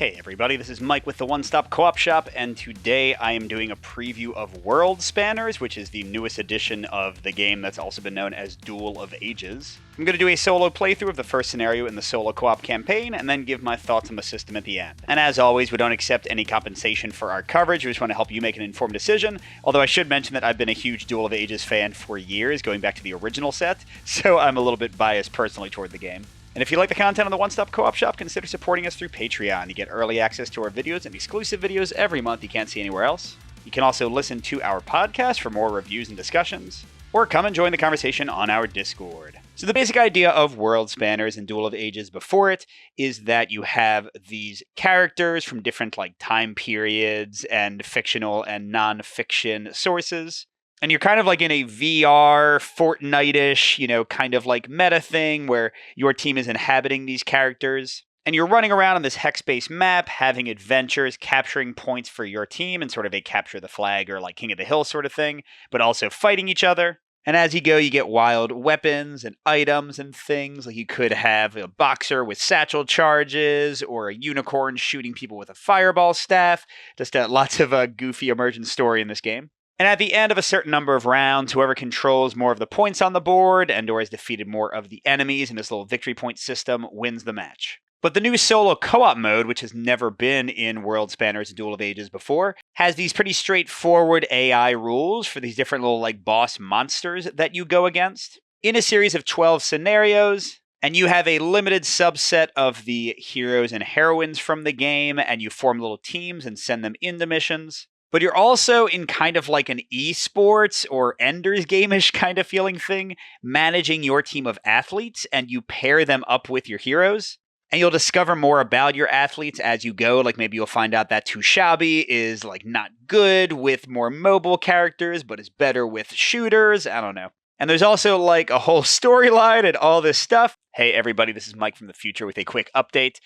Hey everybody, this is Mike with the One Stop Co-op Shop, and today I am doing a preview of Worldspanners, which is the newest edition of the game that's also been known as Duel of Ages. I'm going to do a solo playthrough of the first scenario in the solo co-op campaign, and then give my thoughts on the system at the end. And as always, we don't accept any compensation for our coverage, we just want to help you make an informed decision, although I should mention that I've been a huge Duel of Ages fan for years, going back to the original set, so I'm a little bit biased personally toward the game. And if you like the content on the One Stop Co-op Shop, consider supporting us through Patreon. You get early access to our videos and exclusive videos every month you can't see anywhere else. You can also listen to our podcast for more reviews and discussions, or come and join the conversation on our Discord. So the basic idea of Worldspanners and Duel of Ages before it is that you have these characters from different time periods and fictional and non-fiction sources. And you're kind of like in a VR, Fortnite-ish, kind of like meta thing where your team is inhabiting these characters. And you're running around on this hex-based map, having adventures, capturing points for your team in sort of a capture the flag or like King of the Hill sort of thing, but also fighting each other. And as you go, you get wild weapons and items and things. Like you could have a boxer with satchel charges or a unicorn shooting people with a fireball staff. Just lots of goofy emergent story in this game. And at the end of a certain number of rounds, whoever controls more of the points on the board and or has defeated more of the enemies in this little victory point system wins the match. But the new solo co-op mode, which has never been in Worldspanners Duel of Ages before, has these pretty straightforward AI rules for these different little boss monsters that you go against in a series of 12 scenarios. And you have a limited subset of the heroes and heroines from the game, and you form little teams and send them into missions. But you're also in kind of like an esports or Ender's Game-ish kind of feeling thing, managing your team of athletes, and you pair them up with your heroes. And you'll discover more about your athletes as you go. Like maybe you'll find out that Tushabi is not good with more mobile characters, but is better with shooters. I don't know. And there's also a whole storyline and all this stuff. Hey everybody, this is Mike from the future with a quick update.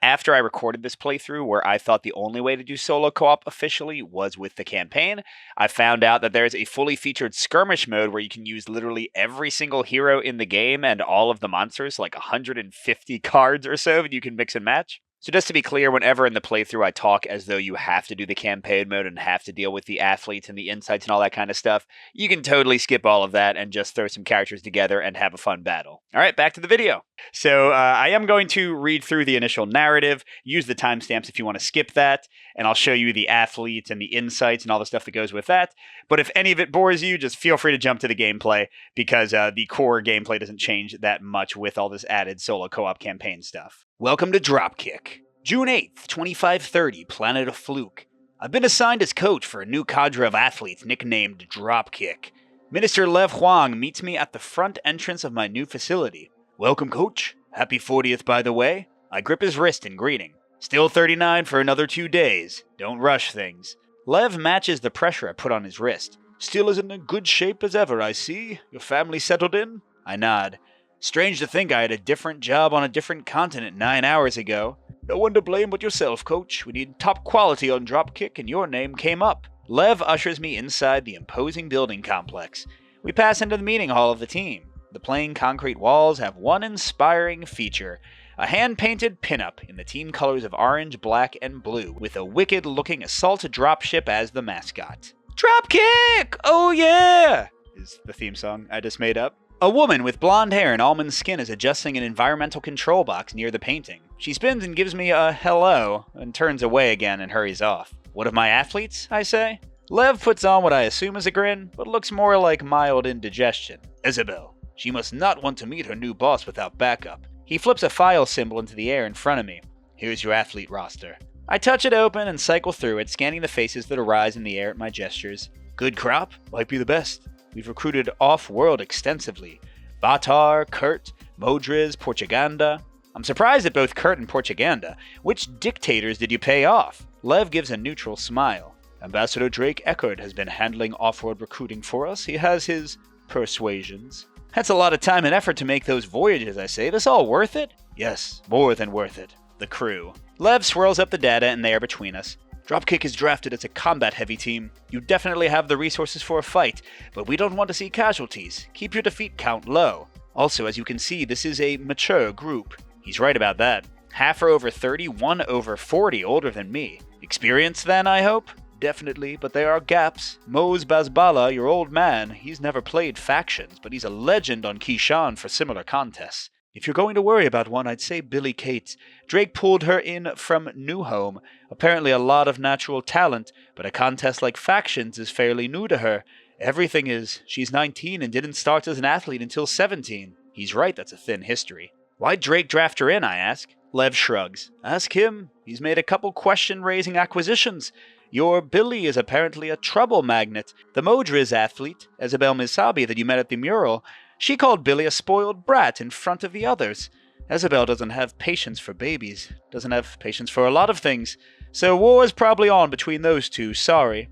After I recorded this playthrough where I thought the only way to do solo co-op officially was with the campaign, I found out that there's a fully featured skirmish mode where you can use literally every single hero in the game and all of the monsters, 150 cards or so, and you can mix and match. So just to be clear, whenever in the playthrough I talk as though you have to do the campaign mode and have to deal with the athletes and the insights and all that kind of stuff, you can totally skip all of that and just throw some characters together and have a fun battle. All right, back to the video. So I am going to read through the initial narrative, use the timestamps if you want to skip that, and I'll show you the athletes and the insights and all the stuff that goes with that. But if any of it bores you, just feel free to jump to the gameplay because the core gameplay doesn't change that much with all this added solo co-op campaign stuff. Welcome to Dropkick. June 8th, 2530, Planet of Fluke. I've been assigned as coach for a new cadre of athletes nicknamed Dropkick. Minister Lev Huang meets me at the front entrance of my new facility. Welcome, coach. Happy 40th, by the way. I grip his wrist in greeting. Still 39 for another 2 days. Don't rush things. Lev matches the pressure I put on his wrist. Still as in good shape as ever, I see. Your family settled in? I nod. Strange to think I had a different job on a different continent 9 hours ago. No one to blame but yourself, coach. We need top quality on Dropkick and your name came up. Lev ushers me inside the imposing building complex. We pass into the meeting hall of the team. The plain concrete walls have one inspiring feature. A hand-painted pinup in the team colors of orange, black, and blue, with a wicked-looking assault dropship as the mascot. Dropkick! Oh yeah! Is the theme song I just made up. A woman with blonde hair and almond skin is adjusting an environmental control box near the painting. She spins and gives me a hello, and turns away again and hurries off. One of my athletes, I say? Lev puts on what I assume is a grin, but looks more like mild indigestion. Isabel. She must not want to meet her new boss without backup. He flips a file symbol into the air in front of me. Here's your athlete roster. I touch it open and cycle through it, scanning the faces that arise in the air at my gestures. Good crop? Might be the best. We've recruited off-world extensively. Batar, Kurt, Modriz, Portuganda. I'm surprised at both Kurt and Portuganda. Which dictators did you pay off? Lev gives a neutral smile. Ambassador Drake Eckert has been handling off-world recruiting for us. He has his persuasions. That's a lot of time and effort to make those voyages, I say. This all worth it? Yes, more than worth it. The crew. Lev swirls up the data in the air between us. Dropkick is drafted as a combat-heavy team. You definitely have the resources for a fight, but we don't want to see casualties. Keep your defeat count low. Also, as you can see, this is a mature group. He's right about that. Half are over 30, one over 40, older than me. Experience then, I hope? Definitely, but there are gaps. Mose Bazbala, your old man, he's never played factions, but he's a legend on Kishan for similar contests. If you're going to worry about one, I'd say Billy Cates. Drake pulled her in from New Home. Apparently a lot of natural talent, but a contest like factions is fairly new to her. Everything is. She's 19 and didn't start as an athlete until 17. He's right, that's a thin history. Why'd Drake draft her in, I ask? Lev shrugs. Ask him. He's made a couple question-raising acquisitions. Your Billy is apparently a trouble magnet. The Modriz athlete, Isabel Misabi, that you met at the mural, she called Billy a spoiled brat in front of the others. Isabel doesn't have patience for babies, doesn't have patience for a lot of things, so war is probably on between those two, sorry.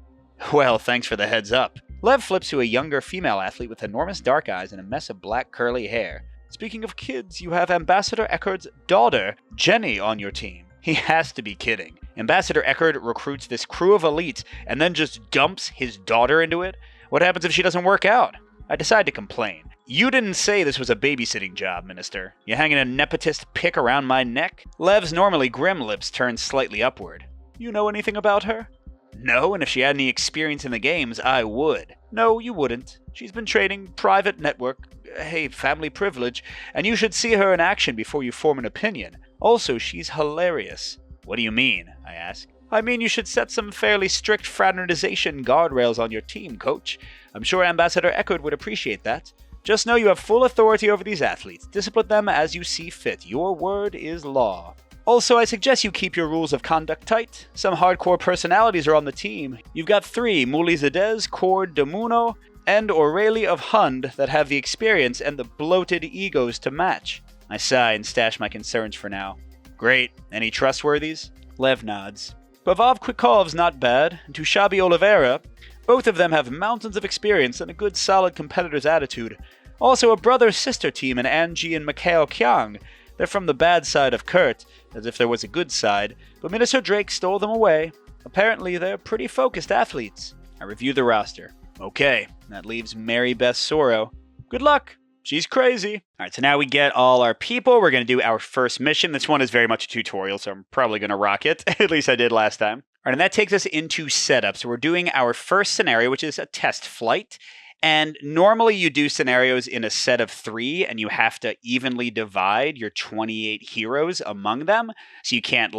Well, thanks for the heads up. Lev flips to a younger female athlete with enormous dark eyes and a mess of black curly hair. Speaking of kids, you have Ambassador Eckerd's daughter, Jenny, on your team. He has to be kidding. Ambassador Eckerd recruits this crew of elites and then just dumps his daughter into it? What happens if she doesn't work out? I decide to complain. You didn't say this was a babysitting job, Minister. You hanging a nepotist pick around my neck? Lev's normally grim lips turn slightly upward. You know anything about her? No, and if she had any experience in the games, I would. No, you wouldn't. She's been trading private network, hey, family privilege, and you should see her in action before you form an opinion. Also, she's hilarious. What do you mean? I ask. I mean you should set some fairly strict fraternization guardrails on your team, coach. I'm sure Ambassador Eckerd would appreciate that. Just know you have full authority over these athletes. Discipline them as you see fit. Your word is law. Also, I suggest you keep your rules of conduct tight. Some hardcore personalities are on the team. You've got 3, Muli Zadez, Cord Demuno, and Aurelie of Hund that have the experience and the bloated egos to match. I sigh and stash my concerns for now. Great. Any trustworthies? Lev nods. Bavov Quikov's not bad, and Tushabi Oliveira. Both of them have mountains of experience and a good solid competitor's attitude. Also a brother-sister team in Angie and Mikhail Kyang. They're from the bad side of Kurt, as if there was a good side, but Minister Drake stole them away. Apparently they're pretty focused athletes. I review the roster. Okay, that leaves Mary Beth Sorrow. Good luck! She's crazy. Alright, so now we get all our people. We're going to do our first mission. This one is very much a tutorial, so I'm probably going to rock it. At least I did last time. Alright, and that takes us into setup. So we're doing our first scenario, which is a test flight. And normally you do scenarios in a set of 3, and you have to evenly divide your 28 heroes among them. So you can't,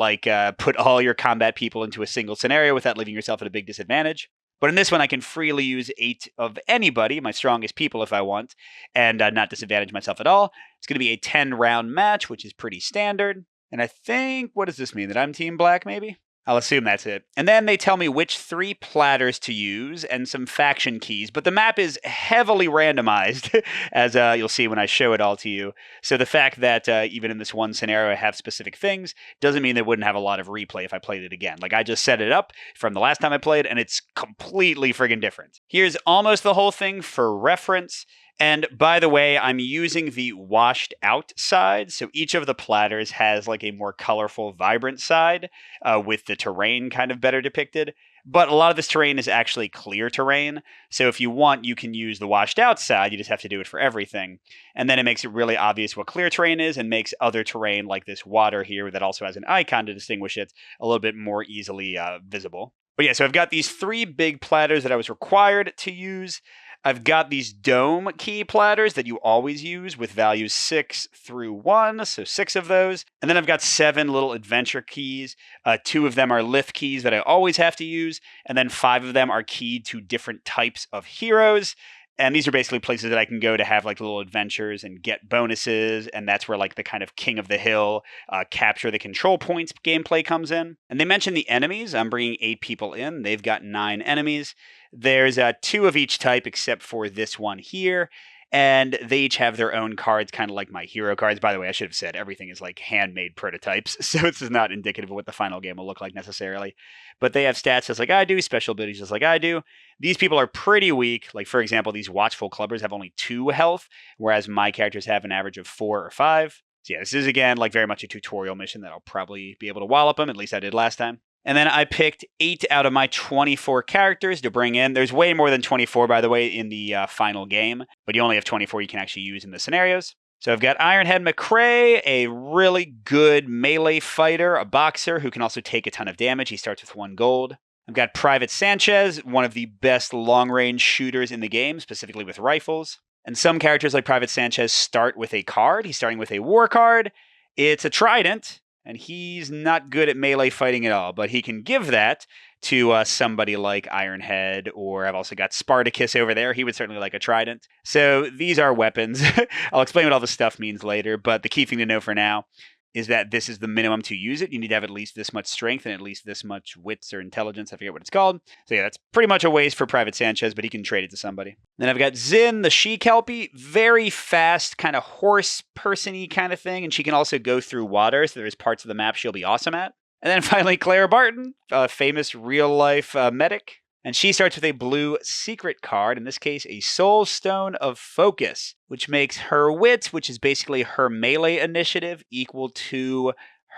put all your combat people into a single scenario without leaving yourself at a big disadvantage. But in this one, I can freely use 8 of anybody, my strongest people if I want, and not disadvantage myself at all. It's going to be a 10-round match, which is pretty standard. And I think, what does this mean? That I'm Team Black, maybe? I'll assume that's it. And then they tell me which 3 platters to use and some faction keys. But the map is heavily randomized, as you'll see when I show it all to you. So the fact that even in this one scenario I have specific things doesn't mean they wouldn't have a lot of replay if I played it again. Like, I just set it up from the last time I played, and it's completely friggin' different. Here's almost the whole thing for reference. And by the way, I'm using the washed out side. So each of the platters has like a more colorful, vibrant side with the terrain kind of better depicted. But a lot of this terrain is actually clear terrain. So if you want, you can use the washed out side. You just have to do it for everything. And then it makes it really obvious what clear terrain is and makes other terrain like this water here that also has an icon to distinguish it a little bit more easily visible. But yeah, so I've got these 3 big platters that I was required to use. I've got these dome key platters that you always use with values 6 through 1, so 6 of those. And then I've got 7 little adventure keys. 2 of them are lift keys that I always have to use, and then 5 of them are keyed to different types of heroes. And these are basically places that I can go to have like little adventures and get bonuses. And that's where like the kind of King of the Hill, capture the control points gameplay comes in. And they mentioned the enemies. I'm bringing 8 people in. They've got 9 enemies. There's 2 of each type except for this one here. And they each have their own cards, kind of like my hero cards. By the way, I should have said everything is like handmade prototypes, so this is not indicative of what the final game will look like necessarily. But they have stats just like I do, special abilities just like I do. These people are pretty weak. Like, for example, these Watchful Clubbers have only 2 health, whereas my characters have an average of 4 or 5. So yeah, this is, again, like very much a tutorial mission that I'll probably be able to wallop them, at least I did last time. And then I picked 8 out of my 24 characters to bring in. There's way more than 24, by the way, in the final game, but you only have 24 you can actually use in the scenarios. So I've got Ironhead McCrae, a really good melee fighter, a boxer who can also take a ton of damage. He starts with 1 gold. I've got Private Sanchez, one of the best long-range shooters in the game, specifically with rifles. And some characters like Private Sanchez start with a card. He's starting with a war card. It's a trident, and he's not good at melee fighting at all, but he can give that to somebody like Ironhead, or I've also got Spartacus over there. He would certainly like a trident. So these are weapons. I'll explain what all this stuff means later, but the key thing to know for now is that this is the minimum to use it. You need to have at least this much strength and at least this much wits or intelligence. I forget what it's called. So yeah, that's pretty much a waste for Private Sanchez, but he can trade it to somebody. Then I've got Zin, the she-kelpie, very fast, kind of horse person-y kind of thing, and she can also go through water, so there's parts of the map she'll be awesome at. And then finally, Clara Barton, a famous real-life medic. And she starts with a blue secret card, in this case, a Soul Stone of Focus, which makes her wits, which is basically her melee initiative, equal to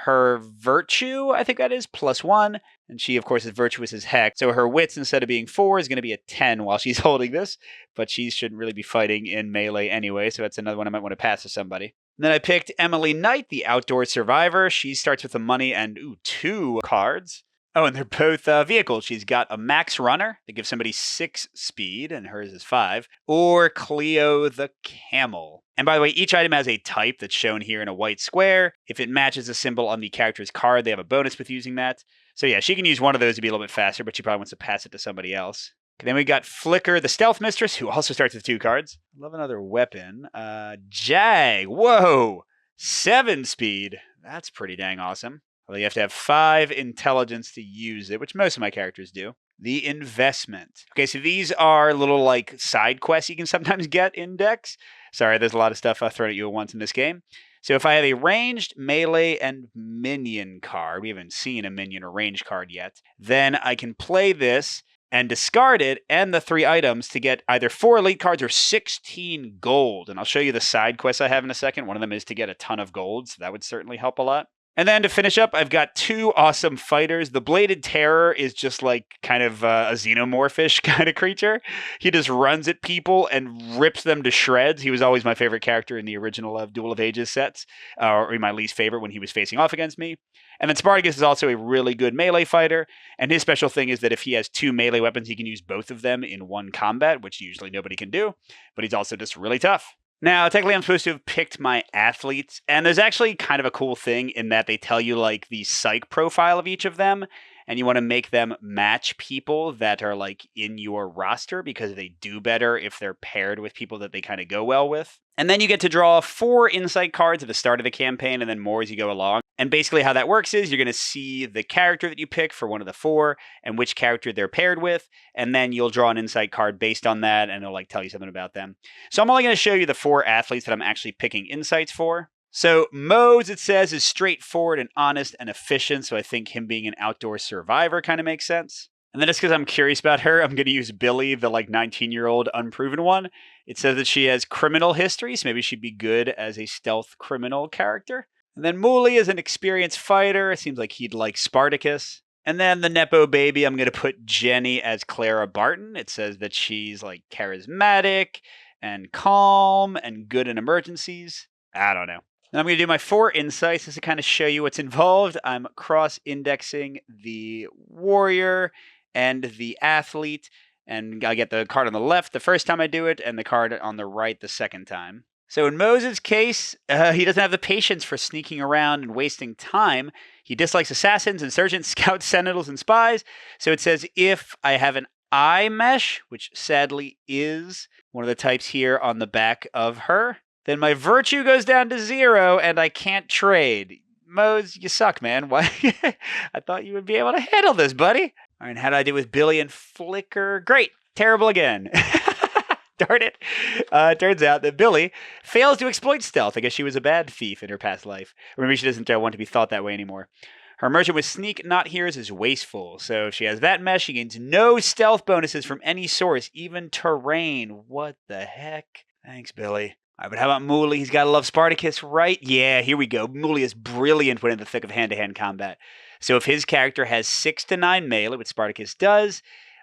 her virtue, I think that is, +1. And she, of course, is virtuous as heck. So her wits, instead of being 4, is going to be a 10 while she's holding this. But she shouldn't really be fighting in melee anyway, so that's another one I might want to pass to somebody. And then I picked Emily Knight, the outdoor survivor. She starts with the money and, 2 cards. Oh, and they're both vehicles. She's got a Max Runner that gives somebody 6 speed, and hers is 5, or Cleo the Camel. And by the way, each item has a type that's shown here in a white square. If it matches a symbol on the character's card, they have a bonus with using that. So yeah, she can use one of those to be a little bit faster, but she probably wants to pass it to somebody else. Okay, then we got Flicker, the Stealth Mistress, who also starts with 2 cards. Love another weapon. Jag, whoa, 7 speed. That's pretty dang awesome. Well, you have to have 5 intelligence to use it, which most of my characters do. The Investment. Okay, so these are little like side quests you can sometimes get in decks. Sorry, there's a lot of stuff thrown at you at once in this game. So if I have a ranged, melee, and minion card, we haven't seen a minion or range card yet, then I can play this and discard it and the 3 items to get either 4 elite cards or 16 gold. And I'll show you the side quests I have in a second. One of them is to get a ton of gold, so that would certainly help a lot. And then to finish up, I've got 2 awesome fighters. The Bladed Terror is just like kind of a xenomorphish kind of creature. He just runs at people and rips them to shreds. He was always my favorite character in the original Duel of Ages sets, or my least favorite when he was facing off against me. And then Spartacus is also a really good melee fighter, and his special thing is that if he has 2 melee weapons, he can use both of them in one combat, which usually nobody can do, but he's also just really tough. Now, technically, I'm supposed to have picked my athletes, and there's actually kind of a cool thing in that they tell you, like, the psych profile of each of them, and you want to make them match people that are, like, in your roster, because they do better if they're paired with people that they kind of go well with. And then you get to draw 4 insight cards at the start of the campaign, and then more as you go along. And basically how that works is you're going to see the character that you pick for one of the 4 and which character they're paired with, and then you'll draw an insight card based on that, and it'll like tell you something about them. So I'm only going to show you the 4 athletes that I'm actually picking insights for. So Mose, it says, is straightforward and honest and efficient, so I think him being an outdoor survivor kind of makes sense. And then just because I'm curious about her, I'm going to use Billy, the like 19-year-old unproven one. It says that she has criminal history, so maybe she'd be good as a stealth criminal character. And then Mooley is an experienced fighter. It seems like he'd like Spartacus. And then the Nepo baby, I'm going to put Jenny as Clara Barton. It says that she's like charismatic and calm and good in emergencies. I don't know. And I'm going to do my 4 insights just to kind of show you what's involved. I'm cross-indexing the warrior and the athlete. And I get the card on the left the first time I do it and the card on the right the second time. So in Moses' case, he doesn't have the patience for sneaking around and wasting time. He dislikes assassins, insurgents, scouts, sentinels, and spies. So it says if I have an eye mesh, which sadly is one of the types here on the back of her, then my virtue goes down to 0 and I can't trade. Mose, you suck, man. Why? I thought you would be able to handle this, buddy. All right, how did I do with Billy and Flicker? Great. Terrible again. Darn it. Turns out that Billy fails to exploit stealth. I guess she was a bad thief in her past life. Or maybe she doesn't want to be thought that way anymore. Her merchant with sneak, not hears, is wasteful. So if she has that mesh, she gains no stealth bonuses from any source, even terrain. What the heck? Thanks, Billy. All right, but how about Mooley? He's got to love Spartacus, right? Yeah, here we go. Mooley is brilliant when in the thick of hand-to-hand combat. So if his character has 6 to 9 melee, which Spartacus does,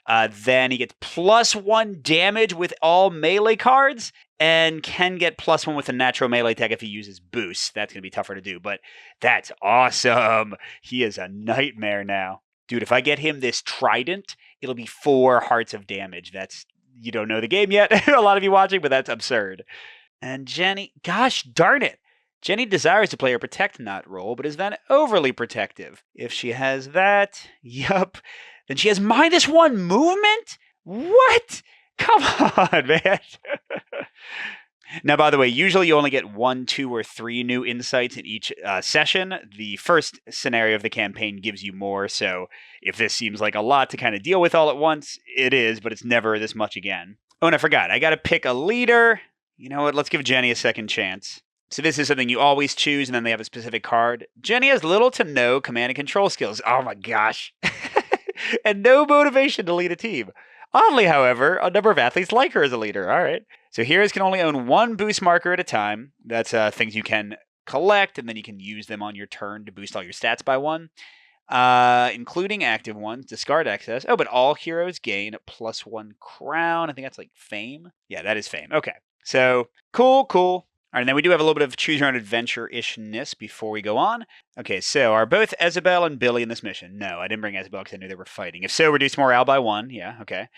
then he gets +1 damage with all melee cards, and can get +1 with a natural melee attack if he uses boost. That's going to be tougher to do, but that's awesome. He is a nightmare now. Dude, if I get him this trident, it'll be 4 hearts of damage. That's, you don't know the game yet, a lot of you watching, but that's absurd. And Jenny, gosh darn it. Jenny desires to play her Protect Not role, but is then overly protective. If she has that, yup, then she has -1 movement? What? Come on, man. Now, by the way, usually you only get 1, 2, or 3 new insights in each session. The first scenario of the campaign gives you more, so if this seems like a lot to kind of deal with all at once, it is, but it's never this much again. Oh, and I forgot. I got to pick a leader. You know what? Let's give Jenny a second chance. So this is something you always choose, and then they have a specific card. Jenny has little to no command and control skills. Oh my gosh. And no motivation to lead a team. Oddly, however, a number of athletes like her as a leader. All right. So heroes can only own 1 boost marker at a time. That's things you can collect, and then you can use them on your turn to boost all your stats by 1. Including active ones, discard excess. Oh, but all heroes gain +1 crown. I think that's like fame. Yeah, that is fame. Okay. So, cool. All right, and then we do have a little bit of choose your own adventure-ishness before we go on. Okay, so are both Isabel and Billy in this mission? No, I didn't bring Isabel because I knew they were fighting. If so, reduce morale by 1. Yeah, okay.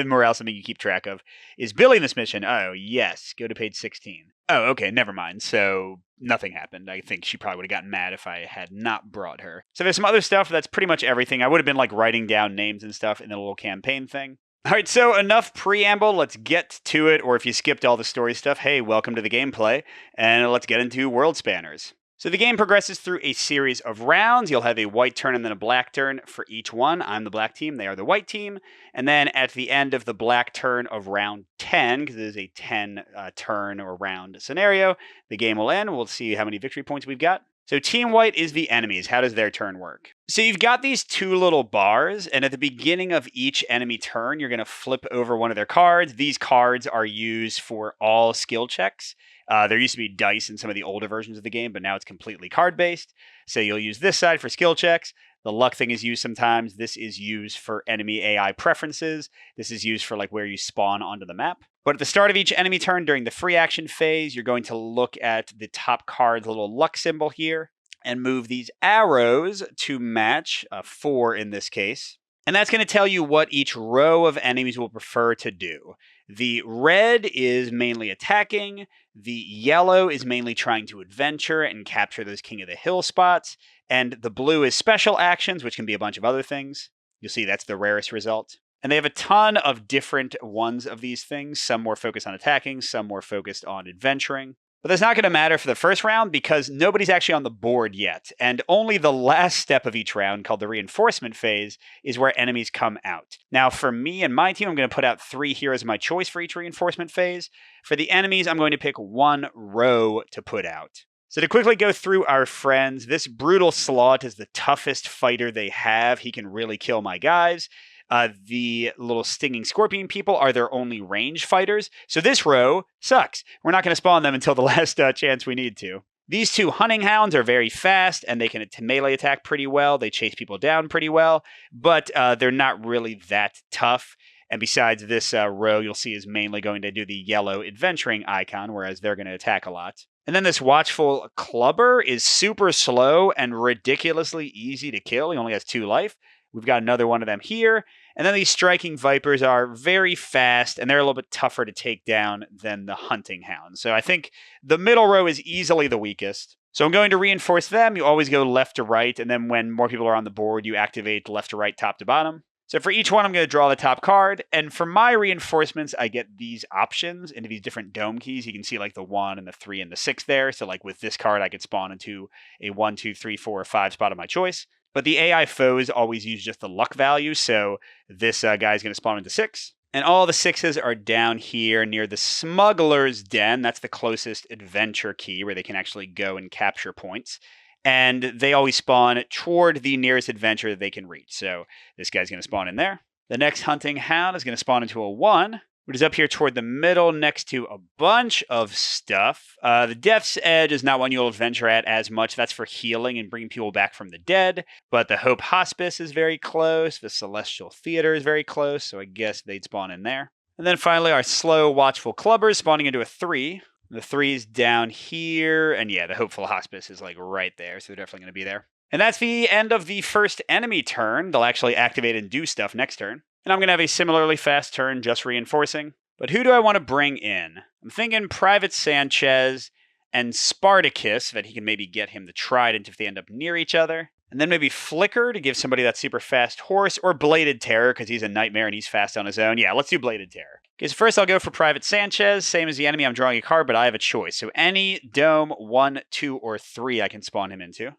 Morale is something you keep track of. Is Billy in this mission? Oh, yes. Go to page 16. Oh, okay, never mind. So nothing happened. I think she probably would have gotten mad if I had not brought her. So there's some other stuff. That's pretty much everything. I would have been like writing down names and stuff in the little campaign thing. All right, so enough preamble. Let's get to it. Or if you skipped all the story stuff, hey, welcome to the gameplay. And let's get into Worldspanners. So the game progresses through a series of rounds. You'll have a white turn and then a black turn for each one. I'm the black team. They are the white team. And then at the end of the black turn of round 10, because it is a 10 turn or round scenario, the game will end. We'll see how many victory points we've got. So Team White is the enemies. How does their turn work? So you've got these 2 little bars, and at the beginning of each enemy turn, you're going to flip over one of their cards. These cards are used for all skill checks. There used to be dice in some of the older versions of the game, but now it's completely card-based. So you'll use this side for skill checks. The luck thing is used sometimes. This is used for enemy AI preferences. This is used for like where you spawn onto the map. But at the start of each enemy turn during the free action phase, you're going to look at the top card's little luck symbol here and move these arrows to match 4 in this case. And that's going to tell you what each row of enemies will prefer to do. The red is mainly attacking. The yellow is mainly trying to adventure and capture those King of the Hill spots. And the blue is special actions, which can be a bunch of other things. You'll see that's the rarest result. And they have a ton of different ones of these things. Some more focused on attacking, some more focused on adventuring. But that's not going to matter for the first round because nobody's actually on the board yet. And only the last step of each round, called the reinforcement phase, is where enemies come out. Now, for me and my team, I'm going to put out 3 heroes of my choice for each reinforcement phase. For the enemies, I'm going to pick 1 row to put out. So to quickly go through our friends, this brutal Slot is the toughest fighter they have. He can really kill my guys. The little stinging scorpion people are their only range fighters. So this row sucks. We're not going to spawn them until the last chance we need to. These 2 hunting hounds are very fast and they can melee attack pretty well. They chase people down pretty well, but they're not really that tough. And besides, this row you'll see is mainly going to do the yellow adventuring icon, whereas they're going to attack a lot. And then this watchful clubber is super slow and ridiculously easy to kill. He only has 2 life. We've got another one of them here. And then these striking vipers are very fast, and they're a little bit tougher to take down than the hunting hounds. So I think the middle row is easily the weakest. So I'm going to reinforce them. You always go left to right, and then when more people are on the board, you activate left to right, top to bottom. So for each one, I'm going to draw the top card. And for my reinforcements, I get these options into these different dome keys. You can see like the 1 and the 3 and the 6 there. So like with this card, I could spawn into a 1, 2, 3, 4, or 5 spot of my choice. But the AI foes always use just the luck value, so this guy is going to spawn into 6. And all the 6s are down here near the Smuggler's Den. That's the closest adventure key where they can actually go and capture points. And they always spawn toward the nearest adventure that they can reach. So this guy's going to spawn in there. The next hunting hound is going to spawn into a 1. Which is up here toward the middle next to a bunch of stuff. The Death's Edge is not one you'll adventure at as much. That's for healing and bringing people back from the dead. But the Hope Hospice is very close. The Celestial Theater is very close, so I guess they'd spawn in there. And then finally, our slow, watchful clubbers spawning into a 3. The 3's down here, and yeah, the hopeful hospice is like right there, so they're definitely going to be there. And that's the end of the first enemy turn. They'll actually activate and do stuff next turn. And I'm going to have a similarly fast turn, just reinforcing. But who do I want to bring in? I'm thinking Private Sanchez and Spartacus, that he can maybe get him the Trident if they end up near each other. And then maybe Flicker to give somebody that super fast horse, or Bladed Terror because he's a nightmare and he's fast on his own. Yeah, let's do Bladed Terror. Okay, so first I'll go for Private Sanchez. Same as the enemy, I'm drawing a card, but I have a choice. So any dome 1, 2, or 3 I can spawn him into.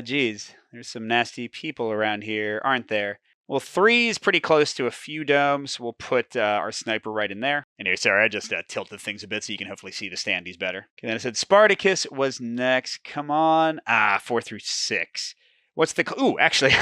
Geez, there's some nasty people around here, aren't there? Well, 3 is pretty close to a few domes. We'll put our sniper right in there. Anyway, sorry, I just tilted things a bit so you can hopefully see the standees better. Okay, then I said Spartacus was next. Come on. 4 through 6. What's the... Ooh, actually,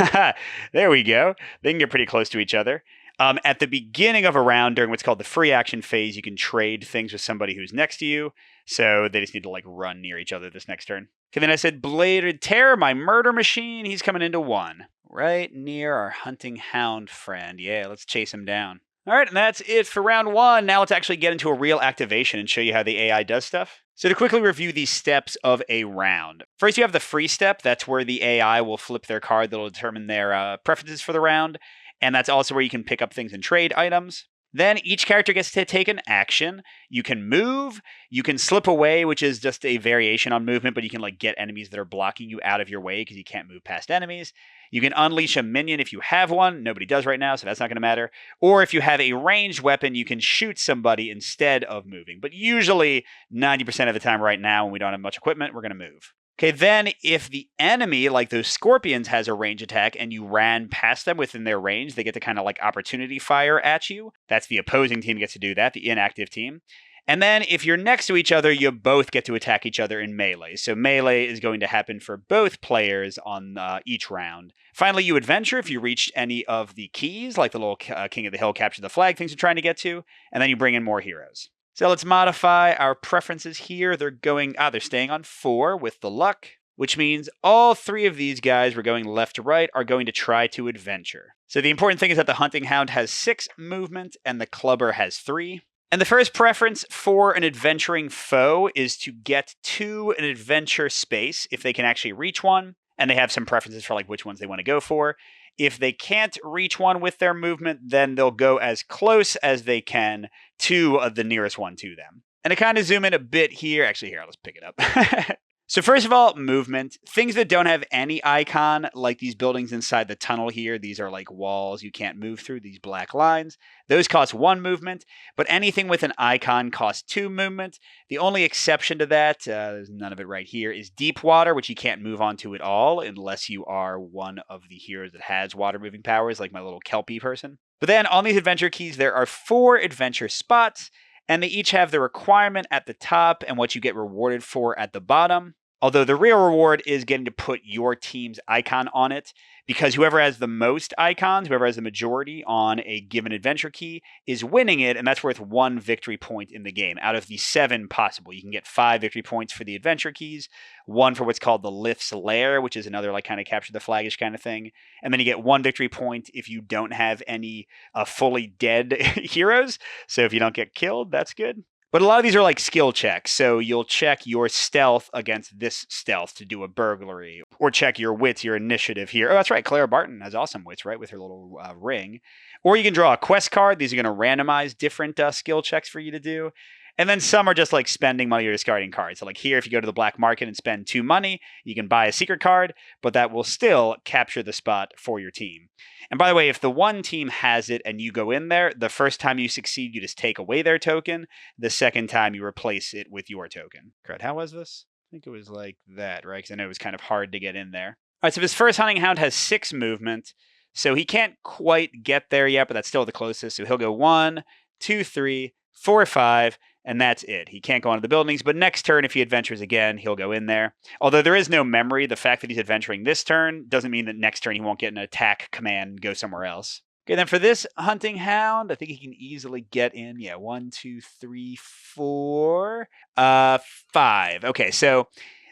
there we go. They can get pretty close to each other. At the beginning of a round, during what's called the free action phase, you can trade things with somebody who's next to you. So they just need to like run near each other this next turn. Okay, then I said Bladed Terror, my murder machine. He's coming into 1. Right near our hunting hound friend. Yeah, let's chase him down. All right, and that's it for round 1. Now let's actually get into a real activation and show you how the AI does stuff. So to quickly review the steps of a round. First, you have the free step. That's where the AI will flip their card that will determine their preferences for the round. And that's also where you can pick up things and trade items. Then each character gets to take an action. You can move, you can slip away, which is just a variation on movement, but you can like get enemies that are blocking you out of your way because you can't move past enemies. You can unleash a minion if you have one. Nobody does right now, so that's not going to matter. Or if you have a ranged weapon, you can shoot somebody instead of moving. But usually 90% of the time right now when we don't have much equipment, we're going to move. Okay, then if the enemy, like those scorpions, has a range attack and you ran past them within their range, they get to kind of like opportunity fire at you. That's the opposing team gets to do that, the inactive team. And then if you're next to each other, you both get to attack each other in melee. So melee is going to happen for both players on each round. Finally, you adventure if you reached any of the keys, like the little King of the Hill, capture the flag things you're trying to get to, and then you bring in more heroes. So let's modify our preferences here. They're staying on 4 with the luck, which means all 3 of these guys, we're going left to right, are going to try to adventure. So the important thing is that the Hunting Hound has 6 movement and the Clubber has 3. And the first preference for an adventuring foe is to get to an adventure space if they can actually reach one, and they have some preferences for like which ones they want to go for. If they can't reach one with their movement, then they'll go as close as they can to the nearest one to them. And to kind of zoom in a bit here, actually here, let's pick it up. So first of all, movement. Things that don't have any icon, like these buildings inside the tunnel here, these are like walls you can't move through, these black lines. Those cost 1 movement, but anything with an icon costs 2 movement. The only exception to that, there's none of it right here, is deep water, which you can't move onto at all unless you are one of the heroes that has water moving powers, like my little Kelpie person. But then on these adventure keys, there are 4 adventure spots, and they each have the requirement at the top and what you get rewarded for at the bottom. Although the real reward is getting to put your team's icon on it, because whoever has the most icons, whoever has the majority on a given adventure key, is winning it, and that's worth 1 victory point in the game. Out of the 7 possible, you can get 5 victory points for the adventure keys, 1 for what's called the Lith's Lair, which is another like kind of capture the flagish kind of thing, and then you get 1 victory point if you don't have any fully dead heroes. So if you don't get killed, that's good. But a lot of these are like skill checks, so you'll check your stealth against this stealth to do a burglary, or check your wits, your initiative here. Oh, that's right, Clara Barton has awesome wits, right, with her little ring. Or you can draw a quest card. These are going to randomize different skill checks for you to do. And then some are just like spending money or discarding cards. So like here, if you go to the black market and spend 2 money, you can buy a secret card, but that will still capture the spot for your team. And by the way, if the one team has it and you go in there, the first time you succeed, you just take away their token. The second time you replace it with your token. Crud, how was this? I think it was like that, right? Because I know it was kind of hard to get in there. All right, so this first Hunting Hound has 6 movement. So he can't quite get there yet, but that's still the closest. So he'll go 1, 2, 3, 4, 5. And that's it. He can't go onto the buildings, but next turn, if he adventures again, he'll go in there. Although there is no memory, the fact that he's adventuring this turn doesn't mean that next turn he won't get an attack command and go somewhere else. Okay, then for this Hunting Hound, I think he can easily get in. Yeah, 1, 2, 3, 4, 5. Okay, so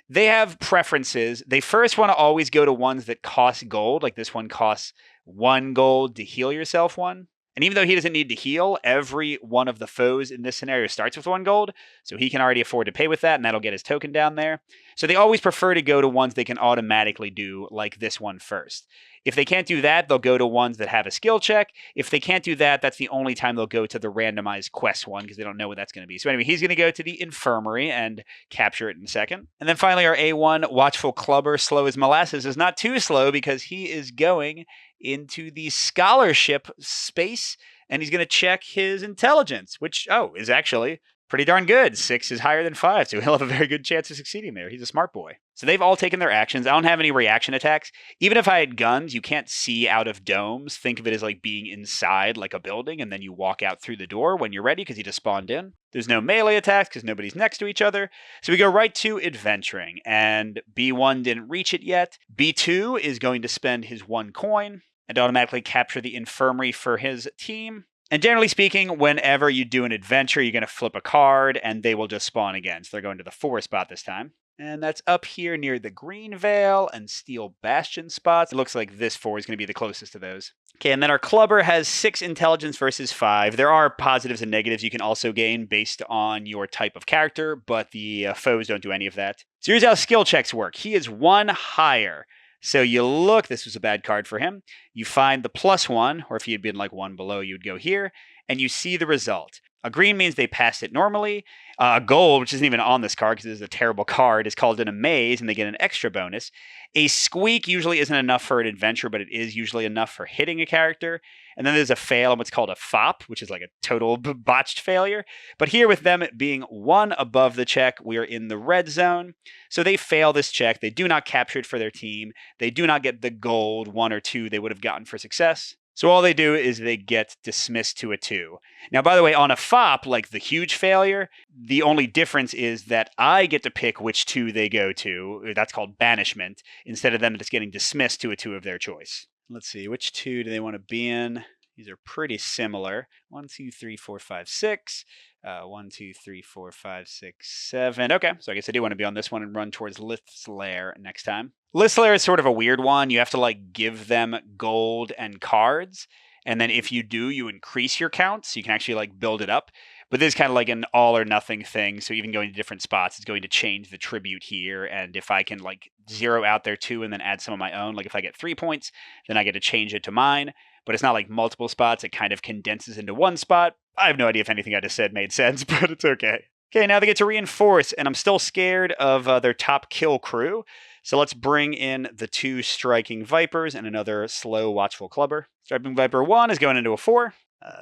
they have preferences. They first want to always go to ones that cost gold. Like this one costs 1 gold to heal yourself 1. And even though he doesn't need to heal, every one of the foes in this scenario starts with 1 gold, so he can already afford to pay with that, and that'll get his token down there. So they always prefer to go to ones they can automatically do, like this one first. If they can't do that, they'll go to ones that have a skill check. If they can't do that, that's the only time they'll go to the randomized quest one, because they don't know what that's going to be. So anyway, he's going to go to the infirmary and capture it in a second. And then finally, our A1 Watchful Clubber, slow as molasses, is not too slow because he is going into the scholarship space, and he's going to check his intelligence, which, is actually pretty darn good. 6 is higher than 5, so he'll have a very good chance of succeeding there. He's a smart boy. So they've all taken their actions. I don't have any reaction attacks. Even if I had guns, you can't see out of domes. Think of it as like being inside like a building, and then you walk out through the door when you're ready because you just spawned in. There's no melee attacks because nobody's next to each other. So we go right to adventuring, and B1 didn't reach it yet. B2 is going to spend his 1 coin and automatically capture the infirmary for his team. And generally speaking, whenever you do an adventure, you're going to flip a card and they will just spawn again. So they're going to the 4 spot this time. And that's up here near the Green Veil and Steel Bastion spots. It looks like this 4 is going to be the closest to those. Okay, and then our clubber has 6 intelligence versus 5. There are positives and negatives you can also gain based on your type of character, but the foes don't do any of that. So here's how skill checks work. He is 1 higher. So you look, this was a bad card for him. You find the +1, or if he had been like 1 below, you'd go here, and you see the result. A green means they passed it normally. A gold, which isn't even on this card because this is a terrible card, is called an amaze, and they get an extra bonus. A squeak usually isn't enough for an adventure, but it is usually enough for hitting a character. And then there's a fail and what's called a fop, which is like a total botched failure. But here with them being 1 above the check, we are in the red zone. So they fail this check. They do not capture it for their team. They do not get the gold 1 or 2 they would have gotten for success. So all they do is they get dismissed to a 2. Now, by the way, on a FOP, like the huge failure, the only difference is that I get to pick which 2 they go to. That's called banishment, instead of them just getting dismissed to a 2 of their choice. Let's see, which 2 do they want to be in? These are pretty similar. 1, 2, 3, 4, 5, 6. 1, 2, 3, 4, 5, 6, 7. Okay, so I guess I do want to be on this one and run towards Lith's Lair next time. Lith's Lair is sort of a weird one. You have to like give them gold and cards, and then if you do, you increase your count, so you can actually like build it up. But this is kind of like an all or nothing thing, so even going to different spots is going to change the tribute here, and if I can like zero out their 2 and then add some of my own, like if I get 3 points, then I get to change it to mine. But it's not like multiple spots, it kind of condenses into 1 spot. I have no idea if anything I just said made sense, but it's okay. Okay, now they get to reinforce, and I'm still scared of their top kill crew. So let's bring in the 2 Striking Vipers and another slow Watchful Clubber. Striking Viper 1 is going into a 4.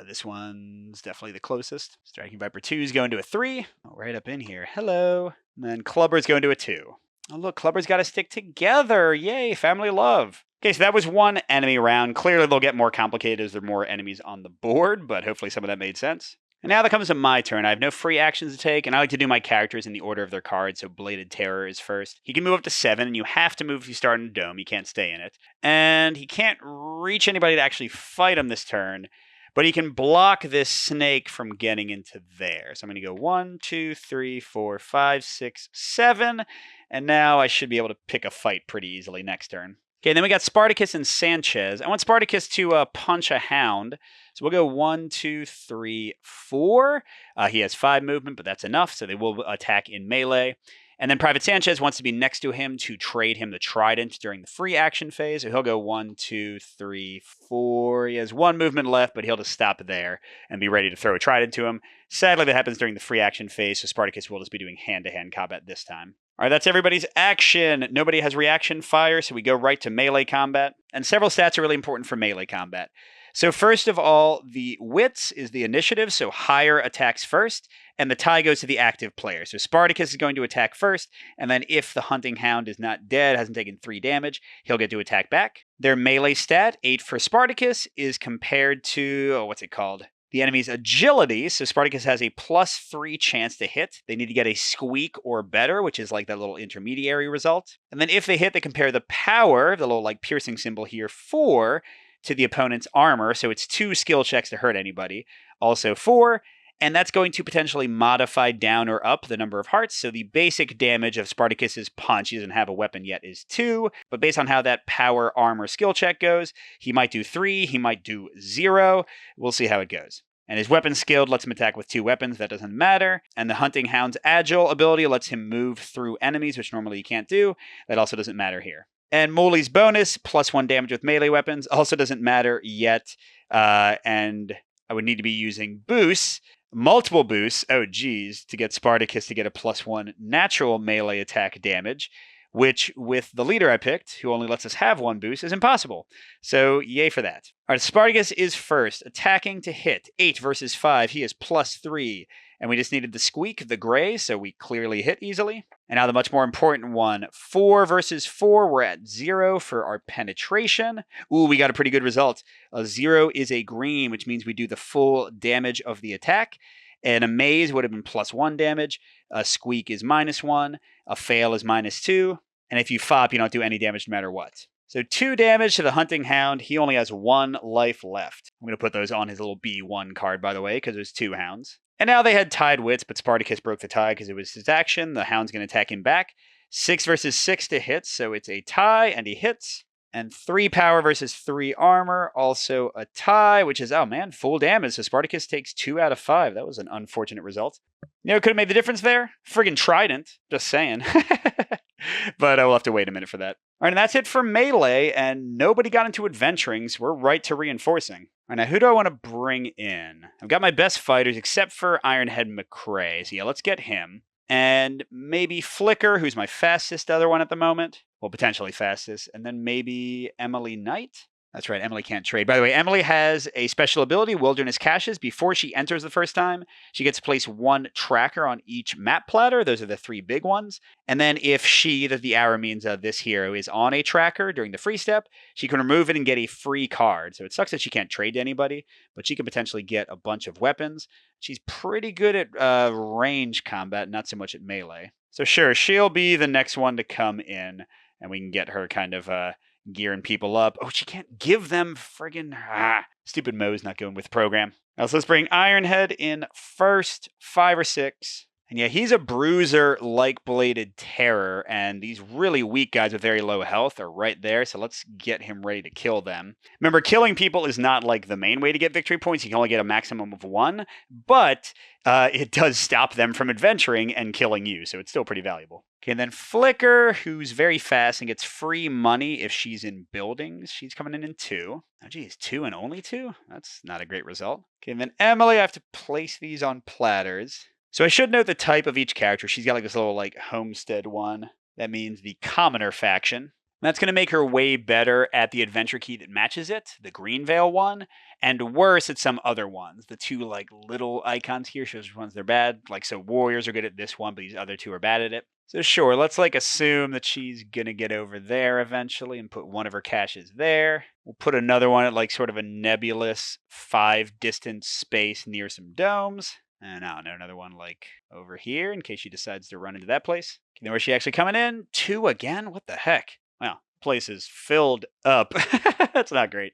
This one's definitely the closest. Striking Viper 2 is going to a 3. Oh, right up in here. Hello. And then Clubber's going to a 2. Oh, look, Clubber's got to stick together. Yay, family love. Okay, so that was 1 enemy round. Clearly, they'll get more complicated as there are more enemies on the board, but hopefully some of that made sense. And now that comes to my turn. I have no free actions to take, and I like to do my characters in the order of their cards, so Bladed Terror is first. He can move up to 7, and you have to move if you start in a dome. You can't stay in it. And he can't reach anybody to actually fight him this turn, but he can block this snake from getting into there. So I'm going to go 1, 2, 3, 4, 5, 6, 7, and now I should be able to pick a fight pretty easily next turn. Okay, then we got Spartacus and Sanchez. I want Spartacus to punch a hound. So we'll go 1, 2, 3, 4. He has 5 movement, but that's enough, so they will attack in melee. And then Private Sanchez wants to be next to him to trade him the trident during the free action phase. So he'll go 1, 2, 3, 4. He has 1 movement left, but he'll just stop there and be ready to throw a trident to him. Sadly, that happens during the free action phase, so Spartacus will just be doing hand-to-hand combat this time. All right, that's everybody's action. Nobody has reaction fire, so we go right to melee combat. And several stats are really important for melee combat. So first of all, the wits is the initiative, so higher attacks first, and the tie goes to the active player. So Spartacus is going to attack first, and then if the hunting hound is not dead, hasn't taken 3 damage, he'll get to attack back. Their melee stat, 8 for Spartacus, is compared to, what's it called? The enemy's agility, so Spartacus has a +3 chance to hit. They need to get a squeak or better, which is like that little intermediary result. And then if they hit, they compare the power, the little like piercing symbol here, 4 to the opponent's armor. So it's 2 skill checks to hurt anybody. Also 4. and that's going to potentially modify down or up the number of hearts. So the basic damage of Spartacus's punch, he doesn't have a weapon yet, is 2, but based on how that power armor skill check goes, he might do 3, he might do 0. We'll see how it goes. And his weapon skilled lets him attack with 2 weapons. That doesn't matter. And the Hunting Hound's agile ability lets him move through enemies, which normally you can't do. That also doesn't matter here. And Moly's bonus, +1 damage with melee weapons, also doesn't matter yet. And I would need to be using boosts, multiple boosts, oh geez, to get Spartacus to get a +1 natural melee attack damage, which with the leader I picked, who only lets us have 1 boost, is impossible. So yay for that. All right, Spartacus is first, attacking to hit, 8 versus 5. He is +3. And we just needed the squeak, the gray, so we clearly hit easily. And now the much more important one, 4 versus 4. We're at 0 for our penetration. Ooh, we got a pretty good result. A 0 is a green, which means we do the full damage of the attack. And a maze would have been +1 damage. A squeak is -1. A fail is -2. And if you fop, you don't do any damage no matter what. So 2 damage to the Hunting Hound. He only has 1 life left. I'm going to put those on his little B1 card, by the way, because there's 2 hounds. And now they had tied wits, but Spartacus broke the tie because it was his action. The hound's going to attack him back. 6 versus 6 to hit, so it's a tie, and he hits. And 3 power versus 3 armor, also a tie, which is, oh man, full damage. So Spartacus takes 2 out of 5. That was an unfortunate result. You know, could have made the difference there. Friggin' trident, just saying. But we'll have to wait a minute for that. All right, and that's it for melee, and nobody got into adventuring, so we're right to reinforcing. All right, now who do I want to bring in? I've got my best fighters, except for Ironhead McCrae. So yeah, let's get him. And maybe Flicker, who's my fastest other one at the moment. Well, potentially fastest. And then maybe Emily Knight. That's right, Emily can't trade. By the way, Emily has a special ability, Wilderness Caches. Before she enters the first time, she gets to place 1 tracker on each map platter. Those are the 3 big ones. And then if she, that the arrow means this hero, is on a tracker during the free step, she can remove it and get a free card. So it sucks that she can't trade to anybody, but she can potentially get a bunch of weapons. She's pretty good at range combat, not so much at melee. So sure, she'll be the next one to come in, and we can get her kind of gearing people up. Oh, she can't give them friggin' stupid Mo's not going with the program. Now, so let's bring Ironhead in first, 5 or 6. And yeah, he's a bruiser like Bladed Terror, and these really weak guys with very low health are right there, so let's get him ready to kill them. Remember, killing people is not like the main way to get victory points. You can only get a maximum of 1, but it does stop them from adventuring and killing you, so it's still pretty valuable. Okay, and then Flicker, who's very fast and gets free money if she's in buildings. She's coming in 2. Oh, geez, 2 and only 2? That's not a great result. Okay, and then Emily, I have to place these on platters. So I should note the type of each character. She's got like this little like homestead one. That means the commoner faction. And that's going to make her way better at the adventure key that matches it, the Green Veil one, and worse at some other ones. The 2 like little icons here shows which ones they're bad. Like so warriors are good at this one, but these other 2 are bad at it. So sure, let's like assume that she's going to get over there eventually and put one of her caches there. We'll put another one at like sort of a nebulous 5 distance space near some domes. And I don't know, another one like over here in case she decides to run into that place. You know where she actually coming in? 2 again? What the heck? Wow, place is filled up. That's not great.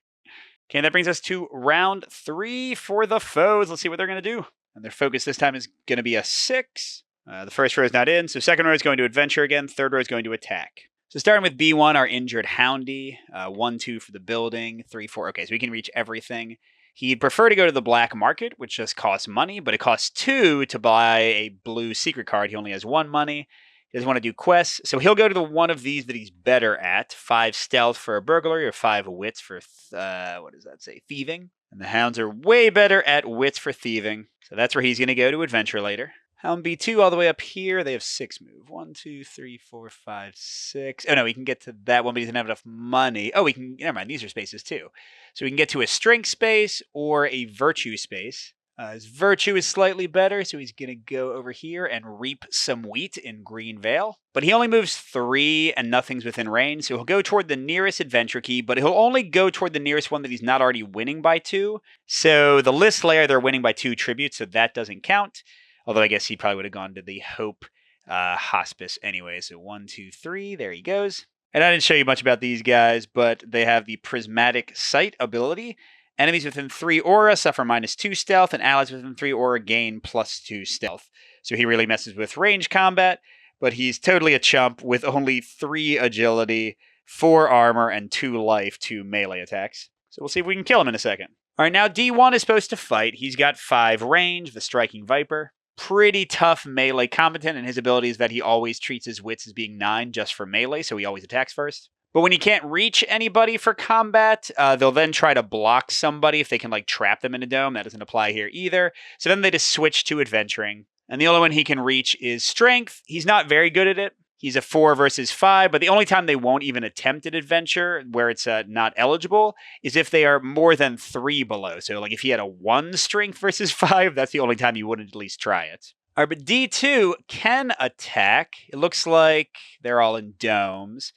Okay, that brings us to round 3 for the foes. Let's see what they're going to do. And their focus this time is going to be a 6. The first row is not in, so second row is going to adventure again. Third row is going to attack. So starting with B1, our injured Houndy. 1, 2 for the building. 3, 4. Okay, so we can reach everything. He'd prefer to go to the black market, which just costs money, but it costs 2 to buy a blue secret card. He only has 1 money. He doesn't want to do quests, so he'll go to the one of these that he's better at. 5 stealth for a burglary, or 5 wits for, what does that say, thieving. And the hounds are way better at wits for thieving, so that's where he's going to go to adventure later. Hound B2 all the way up here, they have 6 move. 1, 2, 3, 4, 5, 6. Oh no, we can get to that one, but he doesn't have enough money. Oh, we can, never mind, these are spaces too. So we can get to a strength space or a virtue space. His virtue is slightly better, so he's going to go over here and reap some wheat in Green Veil. But he only moves 3 and nothing's within range, so he'll go toward the nearest adventure key, but he'll only go toward the nearest one that he's not already winning by 2. So the list layer, they're winning by 2 tributes, so that doesn't count. Although I guess he probably would have gone to the Hope Hospice anyway. So 1, 2, 3, there he goes. And I didn't show you much about these guys, but they have the Prismatic Sight ability. Enemies within 3 aura suffer -2 stealth, and allies within 3 aura gain +2 stealth. So he really messes with range combat, but he's totally a chump with only 3 agility, 4 armor, and 2 life to melee attacks. So we'll see if we can kill him in a second. All right, now D1 is supposed to fight. He's got 5 range, the Striking Viper. Pretty tough melee combatant, and his ability is that he always treats his wits as being 9 just for melee, so he always attacks first. But when he can't reach anybody for combat, they'll then try to block somebody if they can trap them in a dome. That doesn't apply here either. So then they just switch to adventuring. And the only one he can reach is strength. He's not very good at it. He's a 4 versus 5, but the only time they won't even attempt an adventure, where it's not eligible, is if they are more than 3 below. So if he had a 1 strength versus 5, that's the only time you wouldn't at least try it. All right, but D2 can attack. It looks like they're all in domes.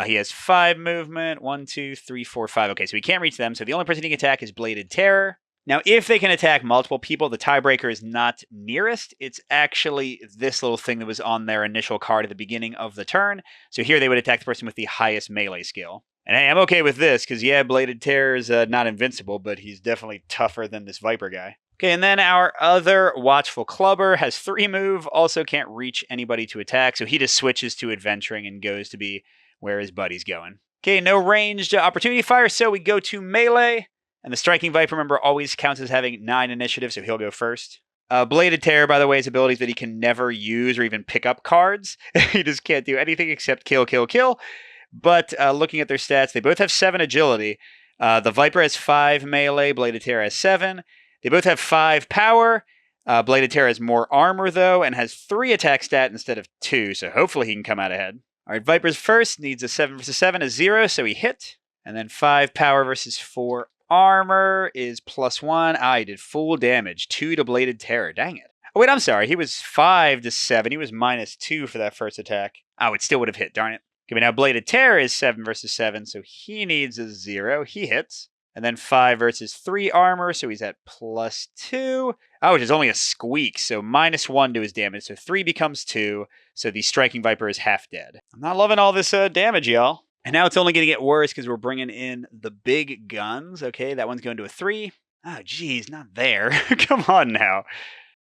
He has 5 movement, 1, 2, 3, 4, 5. Okay, so he can't reach them. So the only person he can attack is Bladed Terror. Now, if they can attack multiple people, the tiebreaker is not nearest. It's actually this little thing that was on their initial card at the beginning of the turn. So here they would attack the person with the highest melee skill. And hey, I'm okay with this, because yeah, Bladed Terror is not invincible, but he's definitely tougher than this Viper guy. Okay, and then our other Watchful Clubber has 3 move, also can't reach anybody to attack, so he just switches to adventuring and goes to be where his buddy's going. Okay, no ranged opportunity fire, so we go to melee. And the Striking Viper, remember, always counts as having 9 initiative, so he'll go first. Bladed Terror, by the way, is abilities that he can never use or even pick up cards. He just can't do anything except kill, kill, kill. But looking at their stats, they both have 7 agility. The Viper has 5 melee, Bladed Terror has 7. They both have 5 power. Bladed Terror has more armor, though, and has 3 attack stat instead of 2, so hopefully he can come out ahead. All right, Viper's first needs a 7 versus 7, a 0, so he hit. And then 5 power versus 4 armor is +1. He did full damage. 2 to Bladed Terror. Dang it. Oh, wait, I'm sorry. He was 5 to 7. He was -2 for that first attack. It still would have hit. Darn it. Okay, now Bladed Terror is 7 versus 7, so he needs a 0. He hits. And then 5 versus 3 armor, so he's at +2. Which is only a squeak, so -1 to his damage. So 3 becomes 2, so the Striking Viper is half dead. I'm not loving all this damage, y'all. And now it's only going to get worse because we're bringing in the big guns. Okay, that one's going to a 3. Oh, geez, not there. Come on now.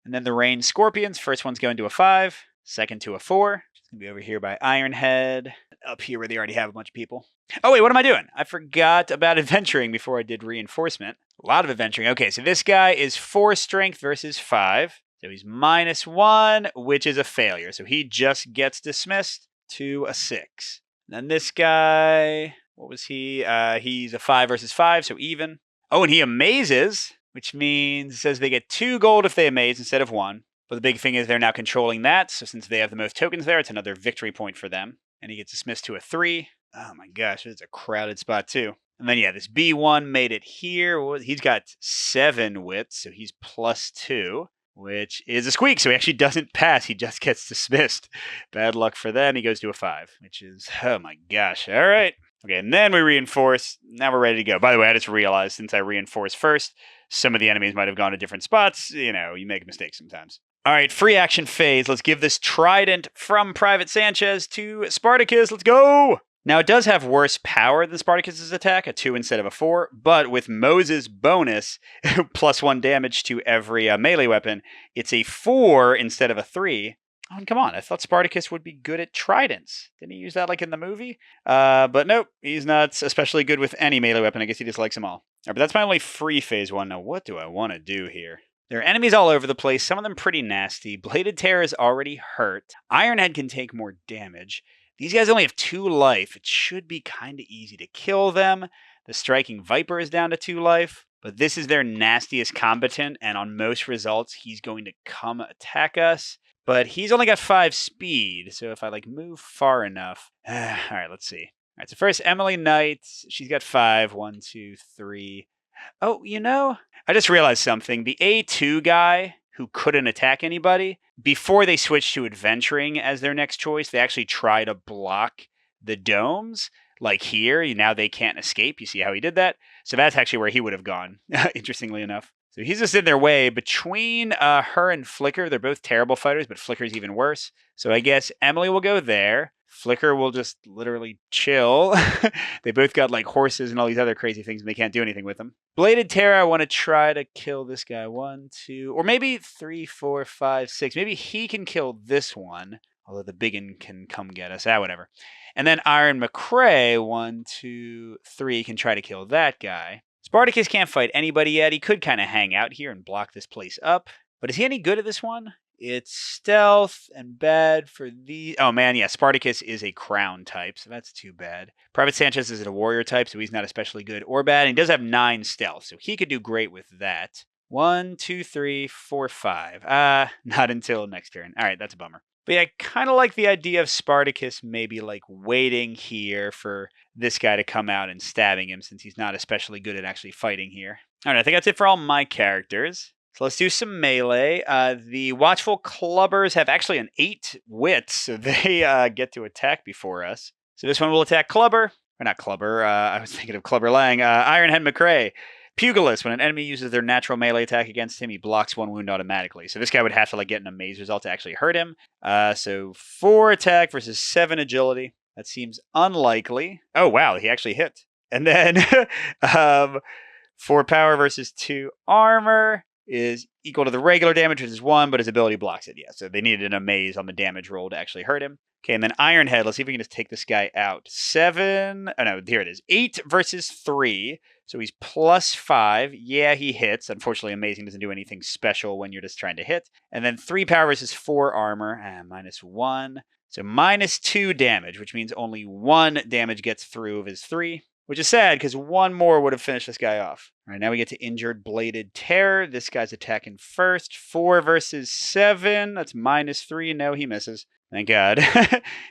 And then the Rain Scorpions. First one's going to a 5. Second to a 4. It's going to be over here by Ironhead. Up here where they already have a bunch of people. Oh, wait, what am I doing? I forgot about adventuring before I did reinforcement. A lot of adventuring. Okay, so this guy is 4 strength versus 5. So he's -1, which is a failure. So he just gets dismissed to a 6. Then this guy, what was he? He's a 5 versus 5, so even. Oh, and he amazes, which means it says they get 2 gold if they amaze instead of 1. But the big thing is they're now controlling that, so since they have the most tokens there, it's another victory point for them. And he gets dismissed to a 3. Oh my gosh, it's a crowded spot too. And then yeah, this B1 made it here. He's got 7 wits, so he's +2. Which is a squeak, so he actually doesn't pass. He just gets dismissed. Bad luck for them. He goes to a 5, which is, oh my gosh. All right. Okay, and then we reinforce. Now we're ready to go. By the way, I just realized since I reinforced first, some of the enemies might have gone to different spots. You make mistakes sometimes. All right, free action phase. Let's give this trident from Private Sanchez to Spartacus. Let's go! Now, it does have worse power than Spartacus's attack, a 2 instead of a 4, but with Moses' bonus, +1 damage to every melee weapon, it's a 4 instead of a 3. Oh, and come on, I thought Spartacus would be good at tridents. Didn't he use that in the movie? But nope, he's not especially good with any melee weapon. I guess he just likes them all. All right, but that's my only free phase 1. Now, what do I want to do here? There are enemies all over the place, some of them pretty nasty. Bladed Terror is already hurt. Ironhead can take more damage. These guys only have 2 life. It should be kind of easy to kill them. The Striking Viper is down to 2 life. But this is their nastiest combatant, and on most results, he's going to come attack us. But he's only got 5 speed, so if I move far enough... all right, let's see. All right, so first, Emily Knight. She's got 5. 1, 2, 3. Oh, I just realized something. The A2 guy who couldn't attack anybody, before they switched to adventuring as their next choice, they actually try to block the domes. Like here, now they can't escape. You see how he did that? So that's actually where he would have gone, interestingly enough. So he's just in their way. Between her and Flicker, they're both terrible fighters, but Flicker's even worse. So I guess Emily will go there. Flicker will just literally chill. They both got like horses and all these other crazy things, and they can't do anything with them. Bladed Terror, I want to try to kill this guy. 1, 2, or maybe 3, 4, 5, 6. Maybe he can kill this one, although the biggin can come get us. Whatever. And then Iron McCrae, 1, 2, 3, can try to kill that guy. Spartacus can't fight anybody yet. He could kind of hang out here and block this place up. But is he any good at this one? It's stealth and bad for the... Oh, man, yeah, Spartacus is a crown type, so that's too bad. Private Sanchez is a warrior type, so he's not especially good or bad. And he does have 9 stealth, so he could do great with that. 1, 2, 3, 4, 5. Not until next turn. All right, that's a bummer. But yeah, I kind of like the idea of Spartacus maybe like waiting here for this guy to come out and stabbing him, since he's not especially good at actually fighting here. All right, I think that's it for all my characters. So let's do some melee. The Watchful Clubbers have actually an 8 wit, so they get to attack before us. So this one will attack Clubber. Or not Clubber, I was thinking of Clubber Lang. Ironhead McCrae. Pugilist. When an enemy uses their natural melee attack against him, he blocks 1 wound automatically. So this guy would have to like get an amaze result to actually hurt him. So 4 attack versus 7 agility. That seems unlikely. Oh, wow, he actually hit. And then 4 power versus 2 armor is equal to the regular damage, which is 1, but his ability blocks it. Yeah, so they needed an amaze on the damage roll to actually hurt him. Okay, and then Ironhead. Let's see if we can just take this guy out. 7. Oh, no, here it is. 8 versus 3. So he's plus 5. Yeah, he hits. Unfortunately, amazing doesn't do anything special when you're just trying to hit. And then 3 power versus 4 armor. Minus 1. So minus 2 damage, which means only 1 damage gets through of his 3. Which is sad, because 1 more would have finished this guy off. All right, now we get to Injured Bladed Terror. This guy's attacking first. 4 versus 7. That's minus 3. No, he misses. Thank God.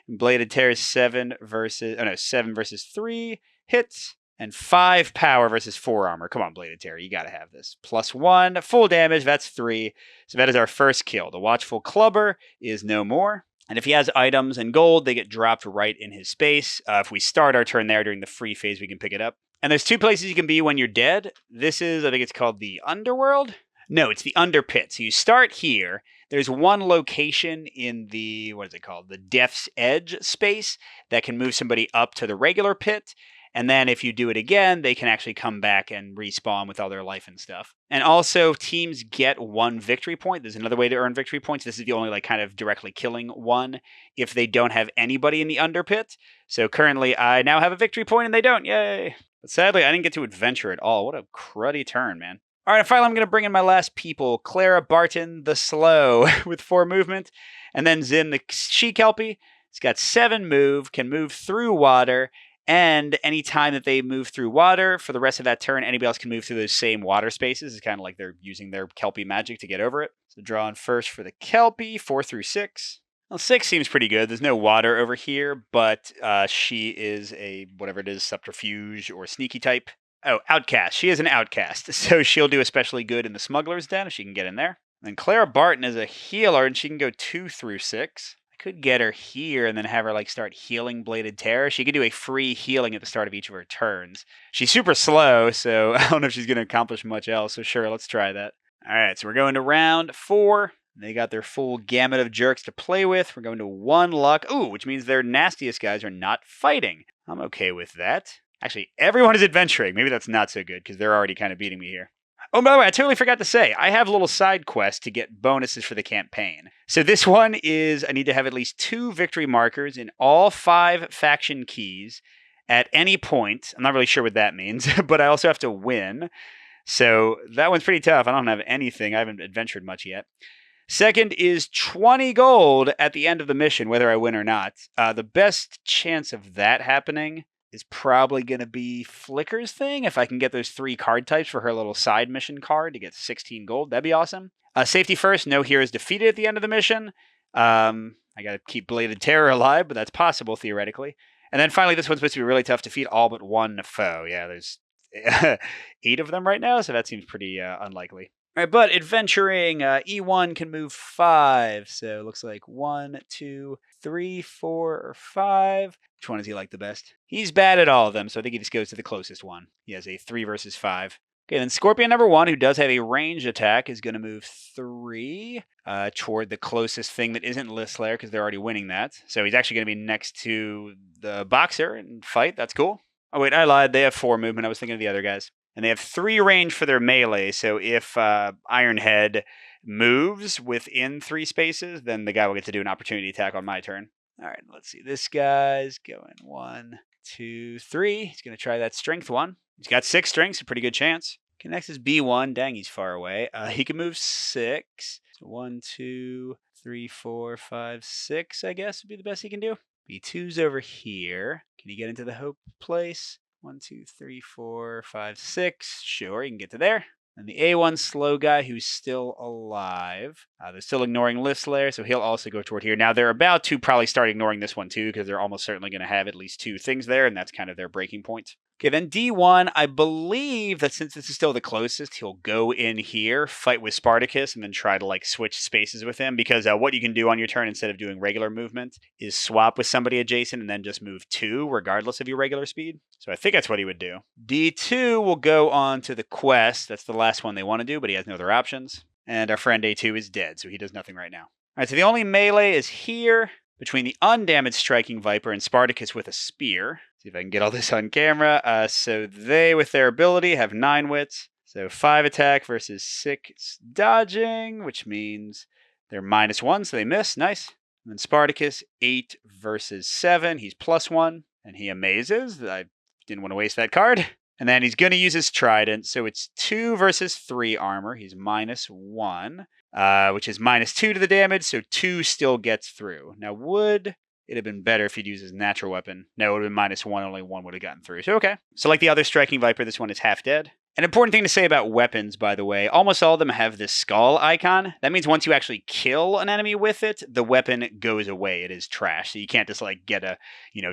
Bladed Terror is 7 versus... Oh, no, 7 versus 3. Hits. And 5 power versus 4 armor. Come on, Bladed Terror. You got to have this. Plus 1. Full damage. That's 3. So that is our first kill. The Watchful Clubber is no more. And if he has items and gold, they get dropped right in his space. If we start our turn there during the free phase, we can pick it up. And there's 2 places you can be when you're dead. This is, I think it's called the Underworld? No, it's the Underpit. So you start here. There's 1 location in the, what is it called? The Death's Edge space that can move somebody up to the regular pit. And then if you do it again, they can actually come back and respawn with all their life and stuff. And also, teams get 1 victory point. There's another way to earn victory points. This is the only like kind of directly killing one if they don't have anybody in the underpit. So currently, I now have a victory point and they don't. Yay! But sadly, I didn't get to adventure at all. What a cruddy turn, man. All right, finally, I'm going to bring in my last people. Clara Barton the Slow with 4 movement. And then Zin the She-Kelpie. It's got 7 move, can move through water. And any time that they move through water, for the rest of that turn, anybody else can move through those same water spaces. It's kind of like they're using their Kelpie magic to get over it. So drawing first for the Kelpie, 4 through 6. Well, 6 seems pretty good. There's no water over here, but she is a, whatever it is, subterfuge or sneaky type. Oh, outcast. She is an outcast. So she'll do especially good in the Smuggler's Den if she can get in there. And Clara Barton is a healer, and she can go 2 through 6. Could get her here and then have her like start healing Bladed Terror. She could do a free healing at the start of each of her turns. She's super slow, so I don't know if she's going to accomplish much else. So sure, let's try that. All right, so we're going to round 4. They got their full gamut of jerks to play with. We're going to 1 luck. Ooh, which means their nastiest guys are not fighting. I'm okay with that. Actually, everyone is adventuring. Maybe that's not so good because they're already kind of beating me here. Oh, by the way, I totally forgot to say, I have a little side quest to get bonuses for the campaign. So this one is, I need to have at least 2 victory markers in all 5 faction keys at any point. I'm not really sure what that means, but I also have to win. So that one's pretty tough. I don't have anything. I haven't adventured much yet. Second is 20 gold at the end of the mission, whether I win or not. The best chance of that happening is probably going to be Flicker's thing. If I can get those 3 card types for her little side mission card to get 16 gold, that'd be awesome. Safety first, no heroes defeated at the end of the mission. I got to keep Bladed Terror alive, but that's possible theoretically. And then finally, this one's supposed to be really tough to defeat all but 1 foe. Yeah, there's 8 of them right now, so that seems pretty unlikely. All right, but adventuring, E1 can move 5. So it looks like 1, 2, 3, 4, or 5. Which one does he like the best? He's bad at all of them, so I think he just goes to the closest one. He has a 3 versus 5. Okay, then Scorpion number 1, who does have a ranged attack, is going to move 3 toward the closest thing that isn't List Slayer because they're already winning that. So he's actually going to be next to the Boxer and fight. That's cool. Oh, wait, I lied. They have 4 movement. I was thinking of the other guys. And they have 3 range for their melee. So if Ironhead moves within 3 spaces, then the guy will get to do an opportunity attack on my turn. All right, let's see. This guy's going 1, 2, 3. He's going to try that strength 1. He's got 6 strengths, a pretty good chance. Okay, next is B1. Dang, he's far away. He can move 6. So 1, 2, 3, 4, 5, 6, I guess would be the best he can do. B2's over here. Can he get into the Hope place? 1, 2, 3, 4, 5, 6. Sure, he can get to there. And the A1 slow guy who's still alive. They're still ignoring List Slayer, so he'll also go toward here. Now, they're about to probably start ignoring this one, too, because they're almost certainly going to have at least 2 things there, and that's kind of their breaking point. Okay, then D1, I believe that since this is still the closest, he'll go in here, fight with Spartacus, and then try to, like, switch spaces with him, because what you can do on your turn instead of doing regular movement is swap with somebody adjacent and then just move 2, regardless of your regular speed. So I think that's what he would do. D2 will go on to the quest. That's the last one they want to do, but he has no other options. And our friend A2 is dead, so he does nothing right now. All right, so the only melee is here between the undamaged Striking Viper and Spartacus with a spear. See if I can get all this on camera. So they, with their ability, have 9 wits. So 5 attack versus 6 dodging, which means they're -1, so they miss. Nice. And then Spartacus, 8 versus 7. He's +1, and he amazes. I didn't want to waste that card. And then he's going to use his trident, so it's 2 versus 3 armor. He's -1, which is -2 to the damage, so 2 still gets through. Now, would it have been better if he'd used his natural weapon? No, it would have been -1, only 1 would have gotten through. So, okay. So like the other Striking Viper, this one is half dead. An important thing to say about weapons, by the way, almost all of them have this skull icon. That means once you actually kill an enemy with it, the weapon goes away. It is trash. So you can't just like get a,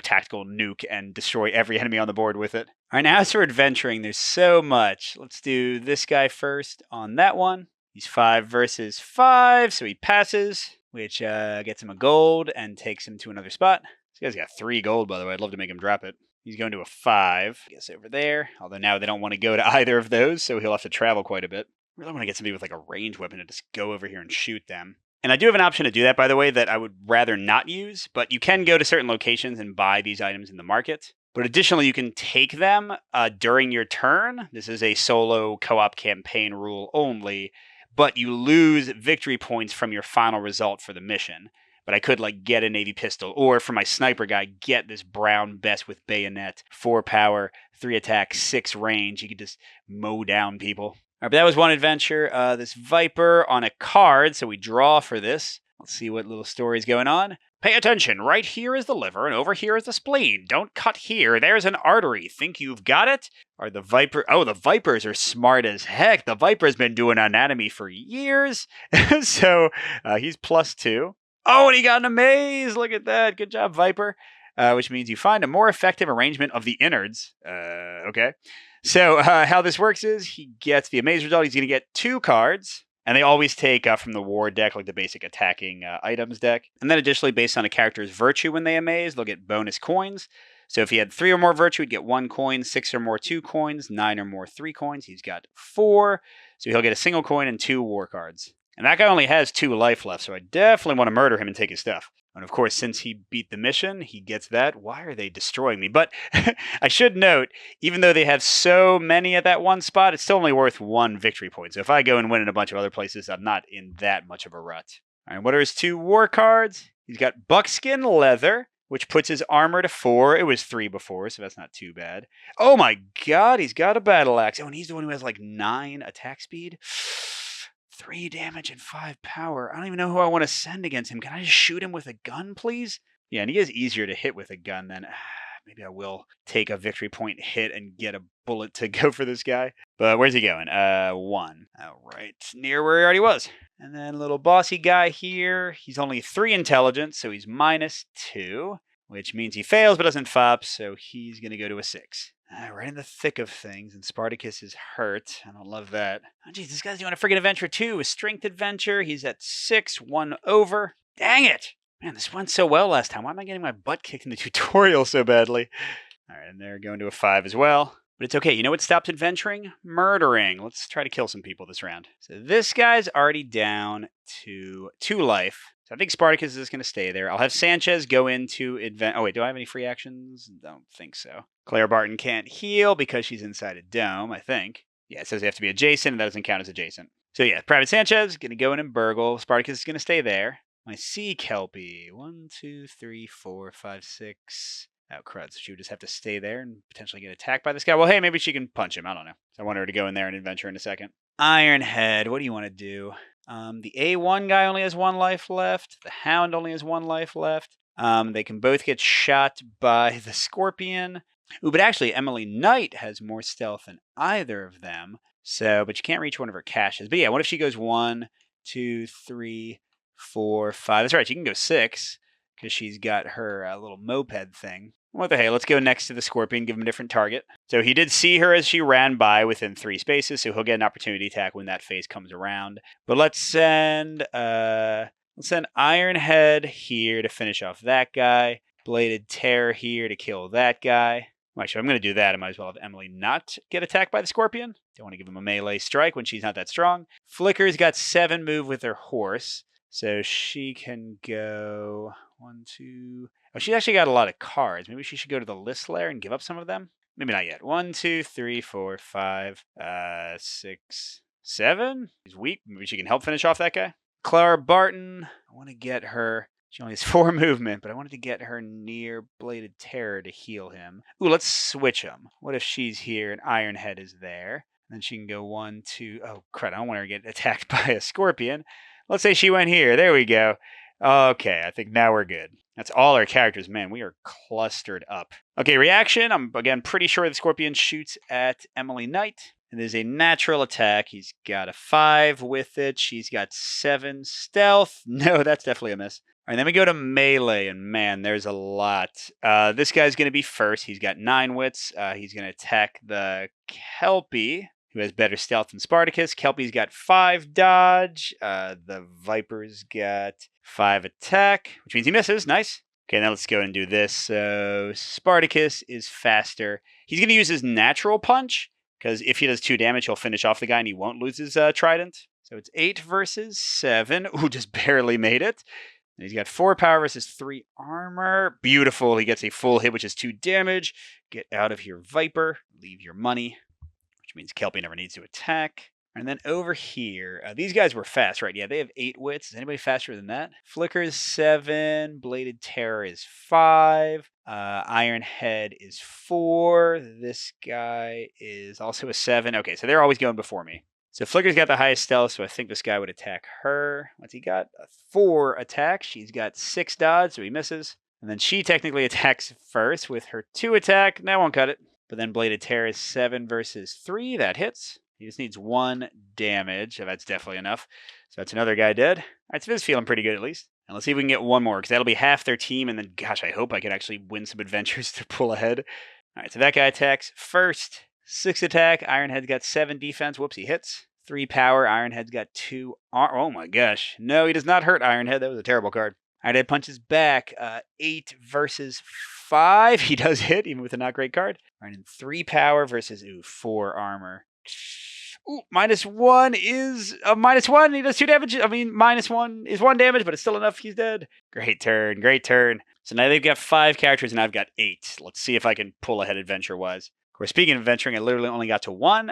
tactical nuke and destroy every enemy on the board with it. All right, now as for adventuring, there's so much. Let's do this guy first on that one. He's 5 versus 5, so he passes, which gets him a gold and takes him to another spot. This guy's got 3 gold, by the way. I'd love to make him drop it. He's going to a 5, I guess over there. Although now they don't want to go to either of those, so he'll have to travel quite a bit. I really want to get somebody with like a ranged weapon to just go over here and shoot them. And I do have an option to do that, by the way, that I would rather not use, but you can go to certain locations and buy these items in the market. But additionally, you can take them during your turn. This is a solo co-op campaign rule only, but you lose victory points from your final result for the mission. But I could like get a Navy pistol, or for my sniper guy, get this brown vest with bayonet, 4 power, 3 attack, 6 range. You could just mow down people. All right, but that was one adventure. This Viper on a card, so we draw for this. Let's see what little story's going on. Pay attention, right here is the liver, and over here is the spleen. Don't cut here, there's an artery. Think you've got it? Or the Viper, the Vipers are smart as heck. The Viper's been doing anatomy for years. So he's +2. Oh, and he got an amaze! Look at that. Good job, Viper. Which means you find a more effective arrangement of the innards. Okay. So how this works is he gets the amaze result. He's going to get 2 cards. And they always take from the war deck, like the basic attacking items deck. And then additionally, based on a character's virtue when they amaze, they'll get bonus coins. So if he had 3 or more virtue, he'd get 1 coin, 6 or more 2 coins, 9 or more 3 coins. He's got 4. So he'll get a single coin and 2 war cards. And that guy only has 2 life left, so I definitely want to murder him and take his stuff. And of course, since he beat the mission, he gets that. Why are they destroying me? But I should note, even though they have so many at that one spot, it's still only worth 1 victory point. So if I go and win in a bunch of other places, I'm not in that much of a rut. All right, what are his 2 war cards? He's got buckskin leather, which puts his armor to 4. It was 3 before, so that's not too bad. Oh my god, he's got a battle axe. Oh, and he's the one who has like 9 attack speed. 3 damage and 5 power. I don't even know who I want to send against him. Can I just shoot him with a gun, please? Yeah, and he is easier to hit with a gun than... Maybe I will take a victory point hit and get a bullet to go for this guy. But where's he going? 1. All right, near where he already was. And then little bossy guy here. He's only 3 intelligence, so he's -2, which means he fails but doesn't fop, so he's going to go to a 6. Right in the thick of things, and Spartacus is hurt. I don't love that. Oh, geez, this guy's doing a friggin' adventure too. A strength adventure. He's at 6, 1 over. Dang it! Man, this went so well last time. Why am I getting my butt kicked in the tutorial so badly? All right, and they're going to a 5 as well. But it's okay. You know what stopped adventuring? Murdering. Let's try to kill some people this round. So this guy's already down to 2 life. So I think Spartacus is going to stay there. I'll have Sanchez go into advent. Oh, wait, do I have any free actions? Don't think so. Claire Barton can't heal because she's inside a dome, I think. Yeah, it says they have to be adjacent, and that doesn't count as adjacent. So yeah, Private Sanchez going to go in and burgle. Spartacus is going to stay there. My sea Kelpie. 1, 2, 3, 4, 5, 6. Oh, crud. So she would just have to stay there and potentially get attacked by this guy. Well, hey, maybe she can punch him. I don't know. So I want her to go in there and adventure in a second. Ironhead, what do you want to do? The A1 guy only has 1 life left. The Hound only has 1 life left. They can both get shot by the Scorpion. Ooh, but actually, Emily Knight has more stealth than either of them. So, but you can't reach one of her caches. But yeah, what if she goes 1, 2, 3, 4, 5? That's right, she can go 6 because she's got her little moped thing. What the hey, let's go next to the Scorpion, give him a different target. So he did see her as she ran by within 3 spaces, so he'll get an opportunity attack when that phase comes around. But let's send Ironhead here to finish off that guy. Bladed Terror here to kill that guy. Well, actually, I'm going to do that. I might as well have Emily not get attacked by the Scorpion. Don't want to give him a melee strike when she's not that strong. Flicker's got 7 move with her horse. So she can go 1, 2. Oh, she's actually got a lot of cards. Maybe she should go to the list layer and give up some of them. Maybe not yet. 1, 2, 3, 4, 5, 6, 7. She's weak. Maybe she can help finish off that guy. Clara Barton. I want to get her. She only has 4 movement, but I wanted to get her near Bladed Terror to heal him. Ooh, let's switch them. What if she's here and Ironhead is there? And then she can go 1, 2. Oh, crud. I don't want her to get attacked by a Scorpion. Let's say she went here. There we go. Okay, I think now we're good. That's all our characters. Man, we are clustered up. Okay, reaction. I'm, again, pretty sure the Scorpion shoots at Emily Knight. It is a natural attack. He's got a 5 with it. She's got 7 stealth. No, that's definitely a miss. All right, then we go to melee, and man, there's a lot. This guy's going to be first. He's got 9 wits. He's going to attack the Kelpie, who has better stealth than Spartacus. Kelpie's got 5 dodge. The Viper's got 5 attack, which means he misses. Nice. Okay, now let's go and do this. So Spartacus is faster. He's going to use his natural punch, because if he does 2 damage, he'll finish off the guy and he won't lose his trident. So it's 8 versus 7. Ooh, just barely made it. And he's got 4 power versus 3 armor. Beautiful. He gets a full hit, which is 2 damage. Get out of here, Viper. Leave your money. Which means Kelpie never needs to attack. And then over here, these guys were fast, right? Yeah, they have 8 wits. Is anybody faster than that? Flicker is 7. Bladed Terror is 5. Ironhead is 4. This guy is also a 7. Okay, so they're always going before me. So Flicker's got the highest stealth, so I think this guy would attack her. What's he got? A 4 attack. She's got 6 dodge, so he misses. And then she technically attacks first with her 2 attack. That won't cut it. But then Bladed Terror is 7 versus 3. That hits. He just needs 1 damage. So that's definitely enough. So that's another guy dead. All right, so this is feeling pretty good at least. And let's see if we can get one more, because that'll be half their team. And then, gosh, I hope I can actually win some adventures to pull ahead. All right, so that guy attacks first. 6 attack. Ironhead's got 7 defense. Whoops, he hits. 3 power. Ironhead's got 2. Oh my gosh. No, he does not hurt Ironhead. That was a terrible card. Ironhead punches back. 8 versus 5. He does hit, even with a not great card. All right, and 3 power versus 4 armor. Ooh, -1 is a -1. He does 2 damage. I mean, -1 is 1 damage, but it's still enough. He's dead. Great turn. Great turn. So now they've got 5 characters, and I've got 8. Let's see if I can pull ahead adventure-wise. Of course, speaking of adventuring, I literally only got to 1.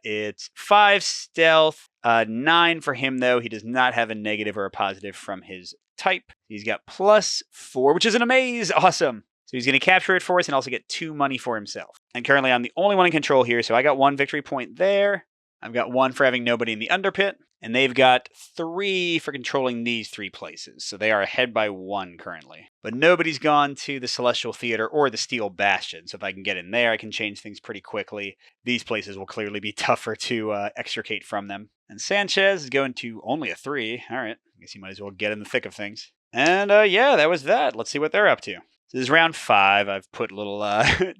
It's 5 stealth, 9 for him, though. He does not have a negative or a positive from his type. He's got +4, which is an amaze. Awesome. So he's going to capture it for us and also get 2 money for himself. And currently, I'm the only one in control here, so I got 1 victory point there. I've got 1 for having nobody in the underpit. And they've got 3 for controlling these 3 places. So they are ahead by 1 currently. But nobody's gone to the Celestial Theater or the Steel Bastion. So if I can get in there, I can change things pretty quickly. These places will clearly be tougher to extricate from them. And Sanchez is going to only a 3. All right. I guess you might as well get in the thick of things. And yeah, that was that. Let's see what they're up to. So this is round 5. I've put little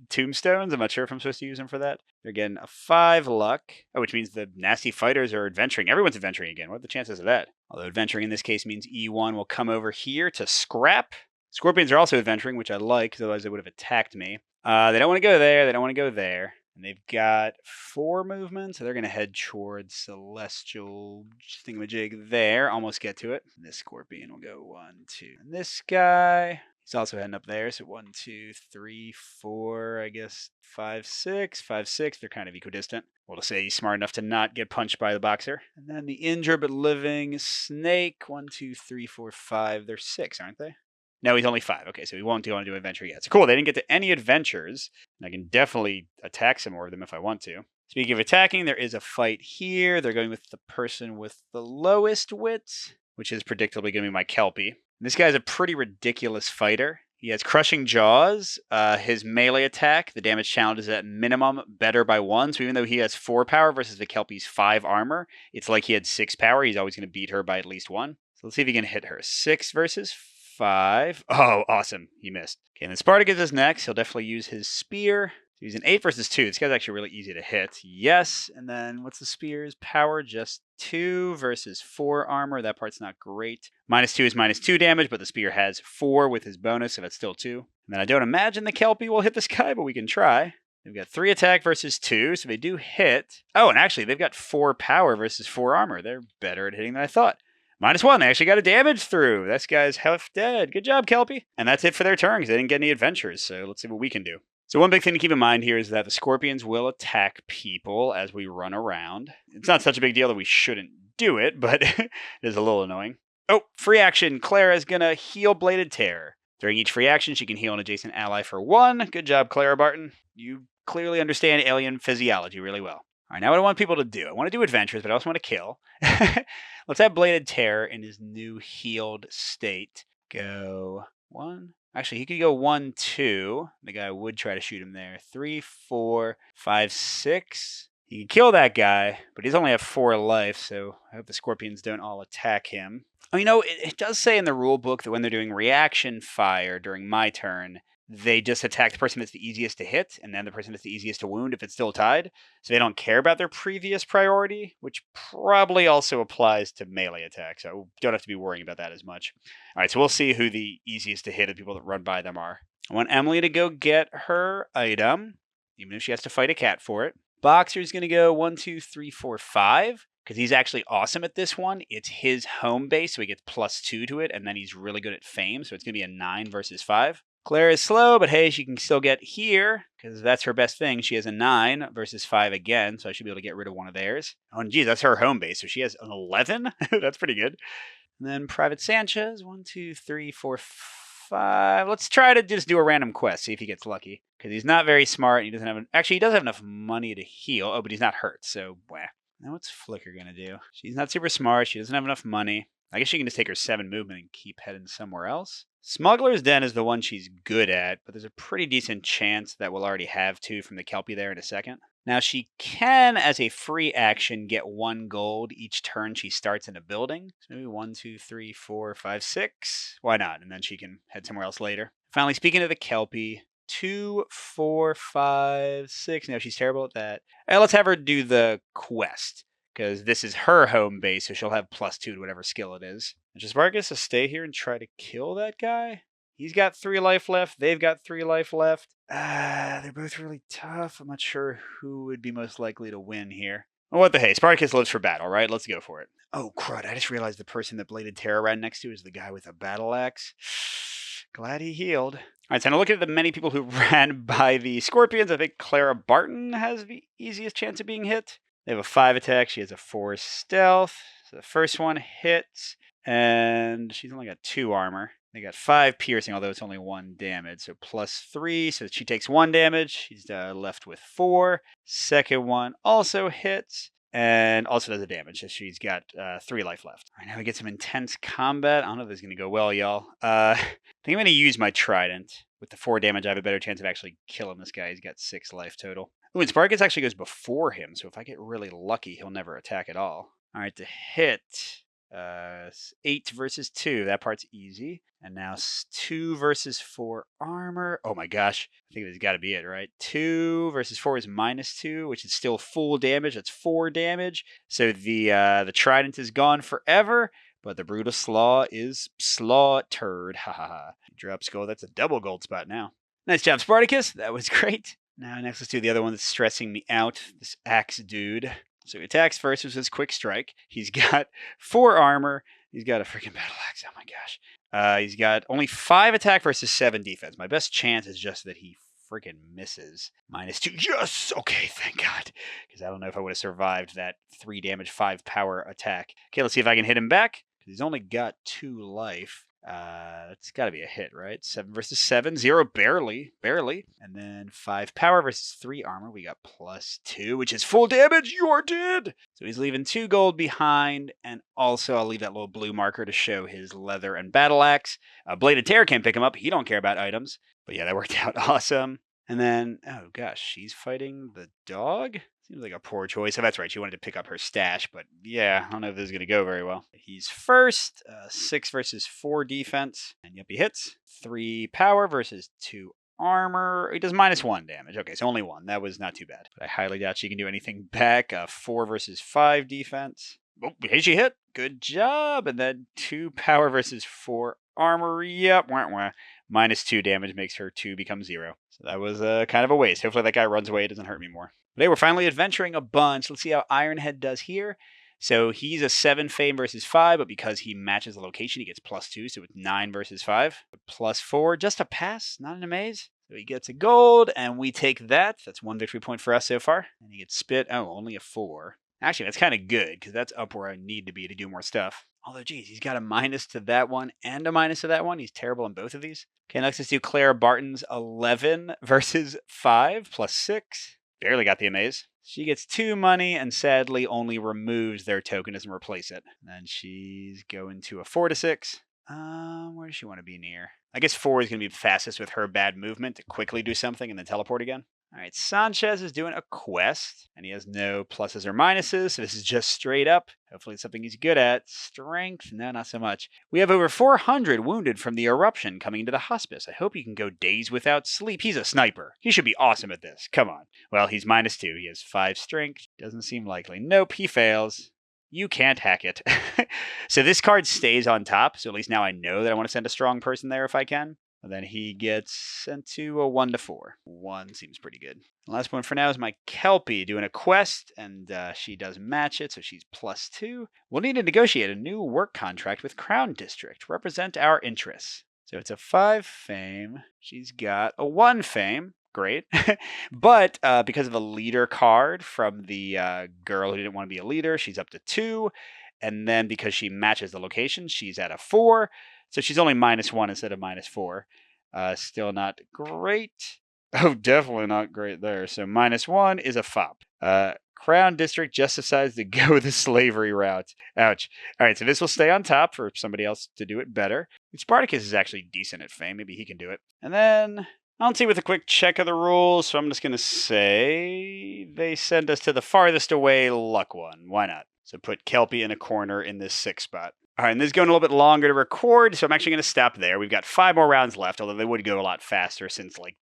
tombstones. I'm not sure if I'm supposed to use them for that. They're getting a 5 luck, which means the nasty fighters are adventuring. Everyone's adventuring again. What are the chances of that? Although adventuring in this case means E1 will come over here to scrap. Scorpions are also adventuring, which I like, because otherwise they would have attacked me. They don't want to go there. They don't want to go there. And they've got 4 movement, so they're going to head towards Celestial thingamajig there. Almost get to it. And this Scorpion will go 1, 2. And this guy, he's also heading up there. So 1, 2, 3, 4, I guess 5, 6. 5, 6. They're kind of equidistant. We'll just say he's smart enough to not get punched by the boxer. And then the injured but living Snake. 1, 2, 3, 4, 5. They're 6, aren't they? No, he's only 5. Okay, so he won't want to do an adventure yet. So cool, they didn't get to any adventures. And I can definitely attack some more of them if I want to. Speaking of attacking, there is a fight here. They're going with the person with the lowest wit, which is predictably going to be my Kelpie. And this guy's a pretty ridiculous fighter. He has Crushing Jaws. His melee attack, the damage challenge is at minimum better by 1. So even though he has 4 power versus the Kelpie's 5 armor, it's like he had 6 power. He's always going to beat her by at least 1. So let's see if he can hit her. 6 versus 5. Oh, awesome. He missed. Okay, and then Spartacus is next. He'll definitely use his spear. So he's an 8 versus 2. This guy's actually really easy to hit. Yes. And then what's the spear's power? Just 2 versus 4 armor. That part's not great. -2 is -2 damage, but the spear has 4 with his bonus, so that's still 2. And then I don't imagine the Kelpie will hit this guy, but we can try. They've got 3 attack versus 2, so they do hit. Oh, and actually, they've got 4 power versus 4 armor. They're better at hitting than I thought. -1, they actually got a damage through. This guy's half dead. Good job, Kelpie. And that's it for their turn because they didn't get any adventures, so let's see what we can do. So one big thing to keep in mind here is that the Scorpions will attack people as we run around. It's not such a big deal that we shouldn't do it, but it is a little annoying. Oh, free action. Clara's going to heal Bladed Terror. During each free action, she can heal an adjacent ally for 1. Good job, Clara Barton. You clearly understand alien physiology really well. All right, now what I want people to do, I want to do adventures, but I also want to kill. Let's have Bladed Terror in his new healed state. Go 1. Actually, he could go 1, 2. The guy would try to shoot him there. 3, 4, 5, 6. He can kill that guy, but he's only have 4 life, so I hope the Scorpions don't all attack him. Oh, you know, it does say in the rule book that when they're doing reaction fire during my turn, they just attack the person that's the easiest to hit, and then the person that's the easiest to wound if it's still tied. So they don't care about their previous priority, which probably also applies to melee attacks. So I don't have to be worrying about that as much. All right, so we'll see who the easiest to hit of people that run by them are. I want Emily to go get her item, even if she has to fight a cat for it. Boxer's going to go 1, 2, 3, 4, 5. Because he's actually awesome at this one. It's his home base, so he gets +2 to it, and then he's really good at fame, so it's going to be a 9 versus 5. Claire is slow, but hey, she can still get here, because that's her best thing. She has a 9 versus 5 again, so I should be able to get rid of one of theirs. Oh, and geez, that's her home base, so she has an 11? That's pretty good. And then Private Sanchez, 1, 2, 3, 4, 5. Let's try to just do a random quest, see if he gets lucky. Because he's not very smart, and he doesn't have... Actually, he does have enough money to heal. Oh, but he's not hurt, so, bleh. Now what's Flicker going to do? She's not super smart. She doesn't have enough money. I guess she can just take her 7 movement and keep heading somewhere else. Smuggler's Den is the one she's good at, but there's a pretty decent chance that we'll already have 2 from the Kelpie there in a second. Now she can, as a free action, get 1 gold each turn she starts in a building. So maybe 1, 2, 3, 4, 5, 6. Why not? And then she can head somewhere else later. Finally, speaking of the Kelpie, 2, 4, 5, 6. No, she's terrible at that. Let's have her do the quest, because this is her home base, so she'll have +2 to whatever skill it is. And just Spartacus to stay here and try to kill that guy? He's got 3 life left. They've got 3 life left. They're both really tough. I'm not sure who would be most likely to win here. Well, what the hey? Spartacus lives for battle, right? Let's go for it. Oh, crud. I just realized the person that Bladed Terror ran next to is the guy with a battle axe. Glad he healed. All right, so now looking at the many people who ran by the Scorpions, I think Clara Barton has the easiest chance of being hit. They have a 5 attack. She has a 4 stealth. So the first one hits, and she's only got 2 armor. They got 5 piercing, although it's only 1 damage. So +3, so she takes 1 damage. She's left with 4. Second one also hits, and also does a damage. So she's got 3 life left. All right, now we get some intense combat. I don't know if this is going to go well, y'all. I think I'm going to use my trident. With the 4 damage, I have a better chance of actually killing this guy. He's got 6 life total. Ooh, and Spartacus actually goes before him, so if I get really lucky, he'll never attack at all. All right, to hit, 8 versus 2. That part's easy. And now 2 versus 4 armor. Oh my gosh, I think that's got to be it, right? 2 versus 4 is -2, which is still full damage. That's 4 damage. So the trident is gone forever. But the Brutal Slaw is slaughtered. Ha ha ha. Drop skull. That's a double gold spot now. Nice job, Spartacus. That was great. Now, next, let's do the other one that's stressing me out. This axe dude. So he attacks first with his quick strike. He's got 4 armor. He's got a freaking battle axe. Oh my gosh. He's got only 5 attack versus 7 defense. My best chance is just that he freaking misses. -2. Yes! Okay, thank God. Because I don't know if I would have survived that 3 damage, 5 power attack. Okay, let's see if I can hit him back. Because he's only got 2 life. That's got to be a hit, right? 7 versus 7. 0, barely. And then 5 power versus 3 armor. We got +2, which is full damage. You're dead! So he's leaving 2 gold behind. And also, I'll leave that little blue marker to show his leather and battle axe. Bladed Terror can't pick him up. He don't care about items. But yeah, that worked out awesome. And then, oh gosh, she's fighting the dog? Seems like a poor choice. Oh, that's right. She wanted to pick up her stash, but yeah, I don't know if this is going to go very well. He's first, 6 versus 4 defense. And yep, he hits. 3 power versus 2 armor. He does -1 damage. Okay, so only 1. That was not too bad. But I highly doubt she can do anything back. 4 versus 5 defense. Oh, hey, she hit. Good job. And then 2 power versus 4 armor. Yep. -2 damage makes her 2 become 0. So that was kind of a waste. Hopefully that guy runs away. It doesn't hurt me more. Today we're finally adventuring a bunch. Let's see how Ironhead does here. So he's a 7 fame versus 5, but because he matches the location, he gets +2. So it's 9 versus 5. +4, just a pass, not an amaze. So he gets a gold, and we take that. That's 1 victory point for us so far. And he gets spit. Oh, only a 4. Actually, that's kind of good, because that's up where I need to be to do more stuff. Although, geez, he's got a minus to that one and a minus to that one. He's terrible in both of these. Okay, next let's do Clara Barton's 11 versus 5 +6. Barely got the amaze. She gets 2 money and sadly only removes their token, doesn't replace it. And then she's going to a 4 to 6. Where does she want to be near? I guess 4 is going to be fastest with her bad movement to quickly do something and then teleport again. All right, Sanchez is doing a quest, and he has no pluses or minuses, so this is just straight up. Hopefully it's something he's good at. Strength? No, not so much. We have over 400 wounded from the eruption coming into the hospice. I hope he can go days without sleep. He's a sniper. He should be awesome at this. Come on. Well, he's -2. He has 5 strength. Doesn't seem likely. Nope, he fails. You can't hack it. So this card stays on top, so at least now I know that I want to send a strong person there if I can. And then he gets sent to a 1 to 4. 1 seems pretty good. The last one for now is my Kelpie doing a quest, and she does match it, so she's +2. We'll need to negotiate a new work contract with Crown District. Represent our interests. So it's a 5 fame. She's got a 1 fame. Great. But because of the leader card from the girl who didn't want to be a leader, she's up to 2. And then because she matches the location, she's at a 4. So she's only -1 instead of -4. Still not great. Oh, definitely not great there. So -1 is a fop. Crown District just decides to go the slavery route. Ouch. All right, so this will stay on top for somebody else to do it better. Spartacus is actually decent at fame. Maybe he can do it. And then I'll see with a quick check of the rules. So I'm just going to say they send us to the farthest away luck one. Why not? So put Kelpie in a corner in this 6 spot. All right, and this is going a little bit longer to record, so I'm actually going to stop there. We've got 5 more rounds left, although they would go a lot faster since like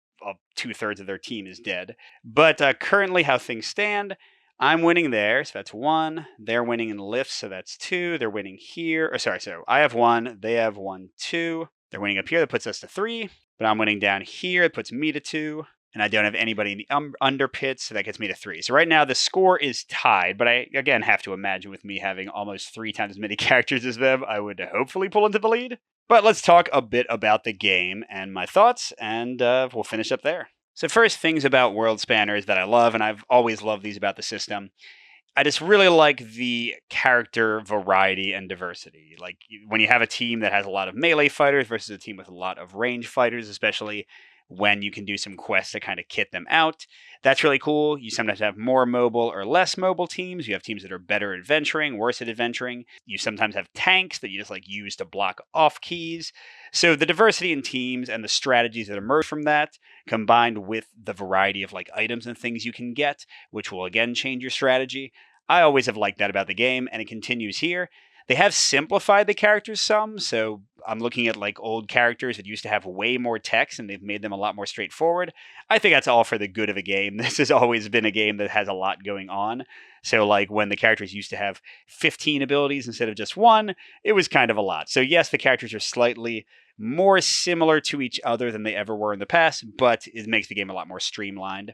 2/3 of their team is dead. But currently how things stand, I'm winning there, so that's 1. They're winning in lifts, so that's 2. They're winning here. So I have 1. They have 1, 2. They're winning up here. That puts us to 3. But I'm winning down here. It puts me to 2. And I don't have anybody in the under pits, so that gets me to 3. So right now the score is tied, but I, again, have to imagine with me having almost 3 times as many characters as them, I would hopefully pull into the lead. But let's talk a bit about the game and my thoughts, and we'll finish up there. So first, things about Worldspanners that I love, and I've always loved these about the system. I just really like the character variety and diversity. Like when you have a team that has a lot of melee fighters versus a team with a lot of range fighters, especially when you can do some quests to kind of kit them out. That's really cool. You sometimes have more mobile or less mobile teams. You have teams that are better at adventuring, worse at adventuring. You sometimes have tanks that you just like use to block off keys. So the diversity in teams and the strategies that emerge from that, combined with the variety of like items and things you can get, which will again change your strategy. I always have liked that about the game, and it continues here. They have simplified the characters some, so I'm looking at like old characters that used to have way more text, and they've made them a lot more straightforward. I think that's all for the good of a game. This has always been a game that has a lot going on, So like when the characters used to have 15 abilities instead of just one, it was kind of a lot. So yes, the characters are slightly more similar to each other than they ever were in the past, but it makes the game a lot more streamlined.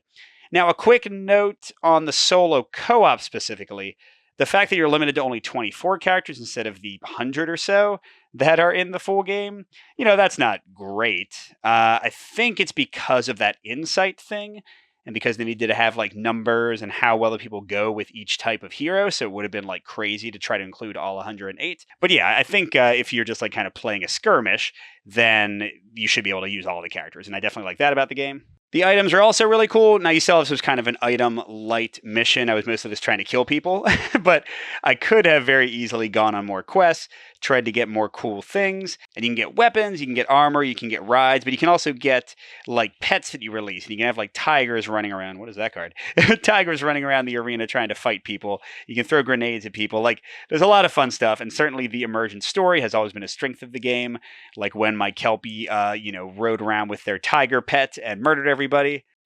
Now, a quick note on the solo co-op specifically. The fact that you're limited to only 24 characters instead of the 100 or so that are in the full game, that's not great. I think it's because of that insight thing and because they needed to have like numbers and how well the people go with each type of hero. So it would have been like crazy to try to include all 108. But yeah, I think if you're just like kind of playing a skirmish, then you should be able to use all the characters. And I definitely like that about the game. The items are also really cool. Now, you saw this was kind of an item-light mission. I was mostly just trying to kill people, but I could have very easily gone on more quests, tried to get more cool things, and you can get weapons, you can get armor, you can get rides, but you can also get, like, pets that you release, and you can have, like, tigers running around. What is that card? Tigers running around the arena trying to fight people. You can throw grenades at people. Like, there's a lot of fun stuff, and certainly the immersion story has always been a strength of the game, like when my Kelpie, rode around with their tiger pet and murdered everybody.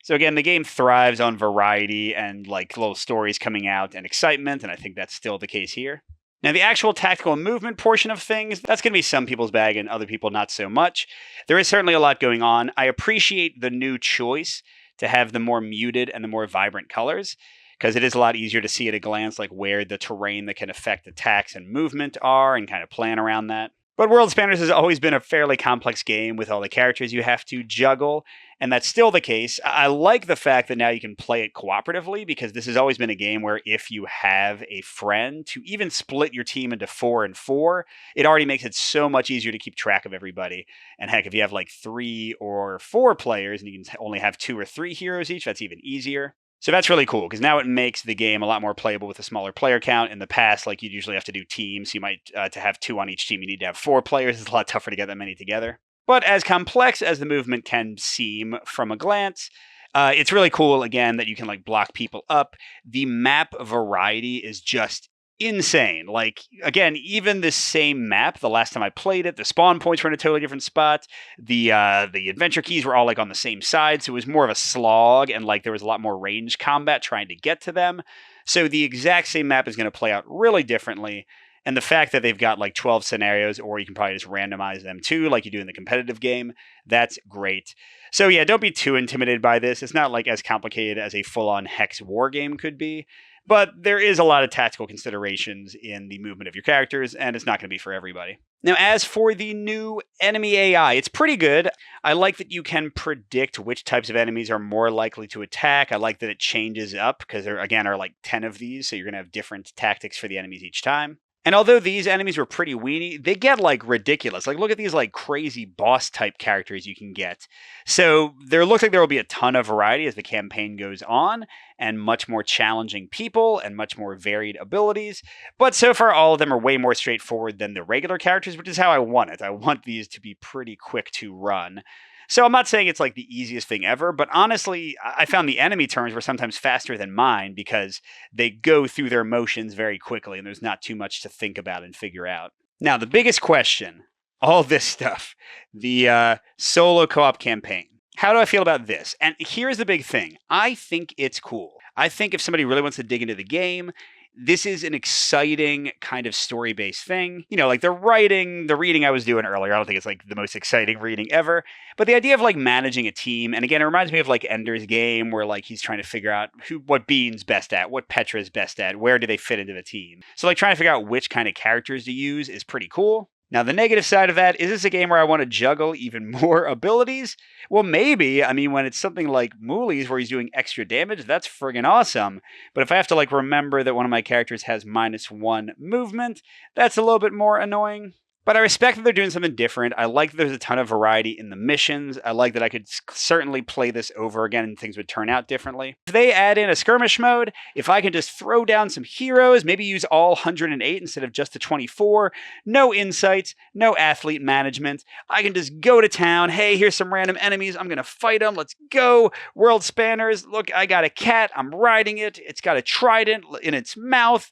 So again, the game thrives on variety and like little stories coming out and excitement, and I think that's still the case here. Now, the actual tactical movement portion of things, that's going to be some people's bag and other people not so much. There is certainly a lot going on. I appreciate the new choice to have the more muted and the more vibrant colors, because it is a lot easier to see at a glance like where the terrain that can affect attacks and movement are and kind of plan around that. But Worldspanners has always been a fairly complex game with all the characters you have to juggle, and that's still the case. I like the fact that now you can play it cooperatively, because this has always been a game where if you have a friend, to even split your team into 4 and 4, it already makes it so much easier to keep track of everybody. And heck, if you have like 3 or 4 players and you can only have 2 or 3 heroes each, that's even easier. So that's really cool, because now it makes the game a lot more playable with a smaller player count. In the past, like you'd usually have to do teams. You might, to have 2 on each team, you need to have 4 players. It's a lot tougher to get that many together. But as complex as the movement can seem from a glance, it's really cool, again, that you can like block people up. The map variety is just insane. Like, again, even the same map, the last time I played it, the spawn points were in a totally different spot. The adventure keys were all like on the same side, so it was more of a slog, and like there was a lot more range combat trying to get to them. So the exact same map is going to play out really differently. And the fact that they've got like 12 scenarios, or you can probably just randomize them too, like you do in the competitive game, that's great. So yeah, don't be too intimidated by this. It's not like as complicated as a full-on hex war game could be. But there is a lot of tactical considerations in the movement of your characters, and it's not going to be for everybody. Now, as for the new enemy AI, it's pretty good. I like that you can predict which types of enemies are more likely to attack. I like that it changes up, because there, again, are like 10 of these, so you're going to have different tactics for the enemies each time. And although these enemies were pretty weenie, they get like ridiculous. Like, look at these like crazy boss type characters you can get. So there looks like there will be a ton of variety as the campaign goes on, and much more challenging people and much more varied abilities. But so far, all of them are way more straightforward than the regular characters, which is how I want it. I want these to be pretty quick to run. So I'm not saying it's like the easiest thing ever, but honestly, I found the enemy turns were sometimes faster than mine, because they go through their motions very quickly and there's not too much to think about and figure out. Now, the biggest question, all this stuff, the solo co-op campaign. How do I feel about this? And here's the big thing. I think it's cool. I think if somebody really wants to dig into the game, this is an exciting kind of story-based thing. Like the reading I was doing earlier, I don't think it's like the most exciting reading ever. But the idea of like managing a team, and again, it reminds me of like Ender's Game, where like he's trying to figure out what Bean's best at, what Petra's best at, where do they fit into the team. So like trying to figure out which kind of characters to use is pretty cool. Now, the negative side of that, is this a game where I want to juggle even more abilities? Well, maybe. I mean, when it's something like Mooley's where he's doing extra damage, that's friggin' awesome. But if I have to like remember that one of my characters has -1 movement, that's a little bit more annoying. But I respect that they're doing something different. I like that there's a ton of variety in the missions. I like that I could certainly play this over again and things would turn out differently. If they add in a skirmish mode, if I can just throw down some heroes, maybe use all 108 instead of just the 24, no insights, no athlete management, I can just go to town. Hey, here's some random enemies. I'm going to fight them. Let's go. Worldspanners. Look, I got a cat. I'm riding it. It's got a trident in its mouth.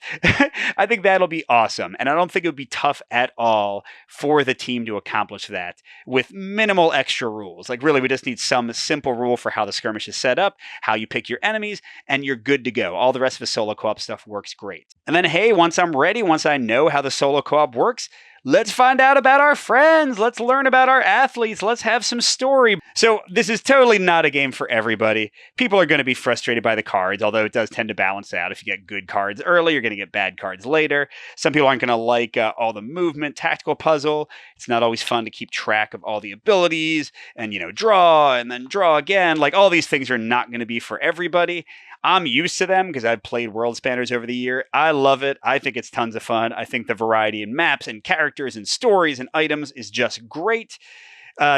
I think that'll be awesome. And I don't think it would be tough at all well for the team to accomplish that with minimal extra rules. Like, really, we just need some simple rule for how the skirmish is set up, how you pick your enemies, and you're good to go. All the rest of the solo co-op stuff works great. And then, hey, once I'm ready, once I know how the solo co-op works, let's find out about our friends. Let's learn about our athletes. Let's have some story. So this is totally not a game for everybody. People are going to be frustrated by the cards, although it does tend to balance out. If you get good cards early, you're going to get bad cards later. Some people aren't going to like all the movement, tactical puzzle. It's not always fun to keep track of all the abilities and, draw and then draw again. Like, all these things are not going to be for everybody. I'm used to them because I've played Worldspanners over the year. I love it. I think it's tons of fun. I think the variety in maps and characters and stories and items is just great.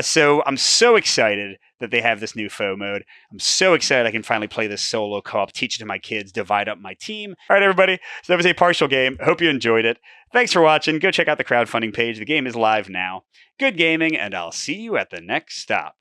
So I'm so excited that they have this new foe mode. I'm so excited I can finally play this solo co-op, teach it to my kids, divide up my team. All right, everybody. So that was a partial game. Hope you enjoyed it. Thanks for watching. Go check out the crowdfunding page. The game is live now. Good gaming, and I'll see you at the next stop.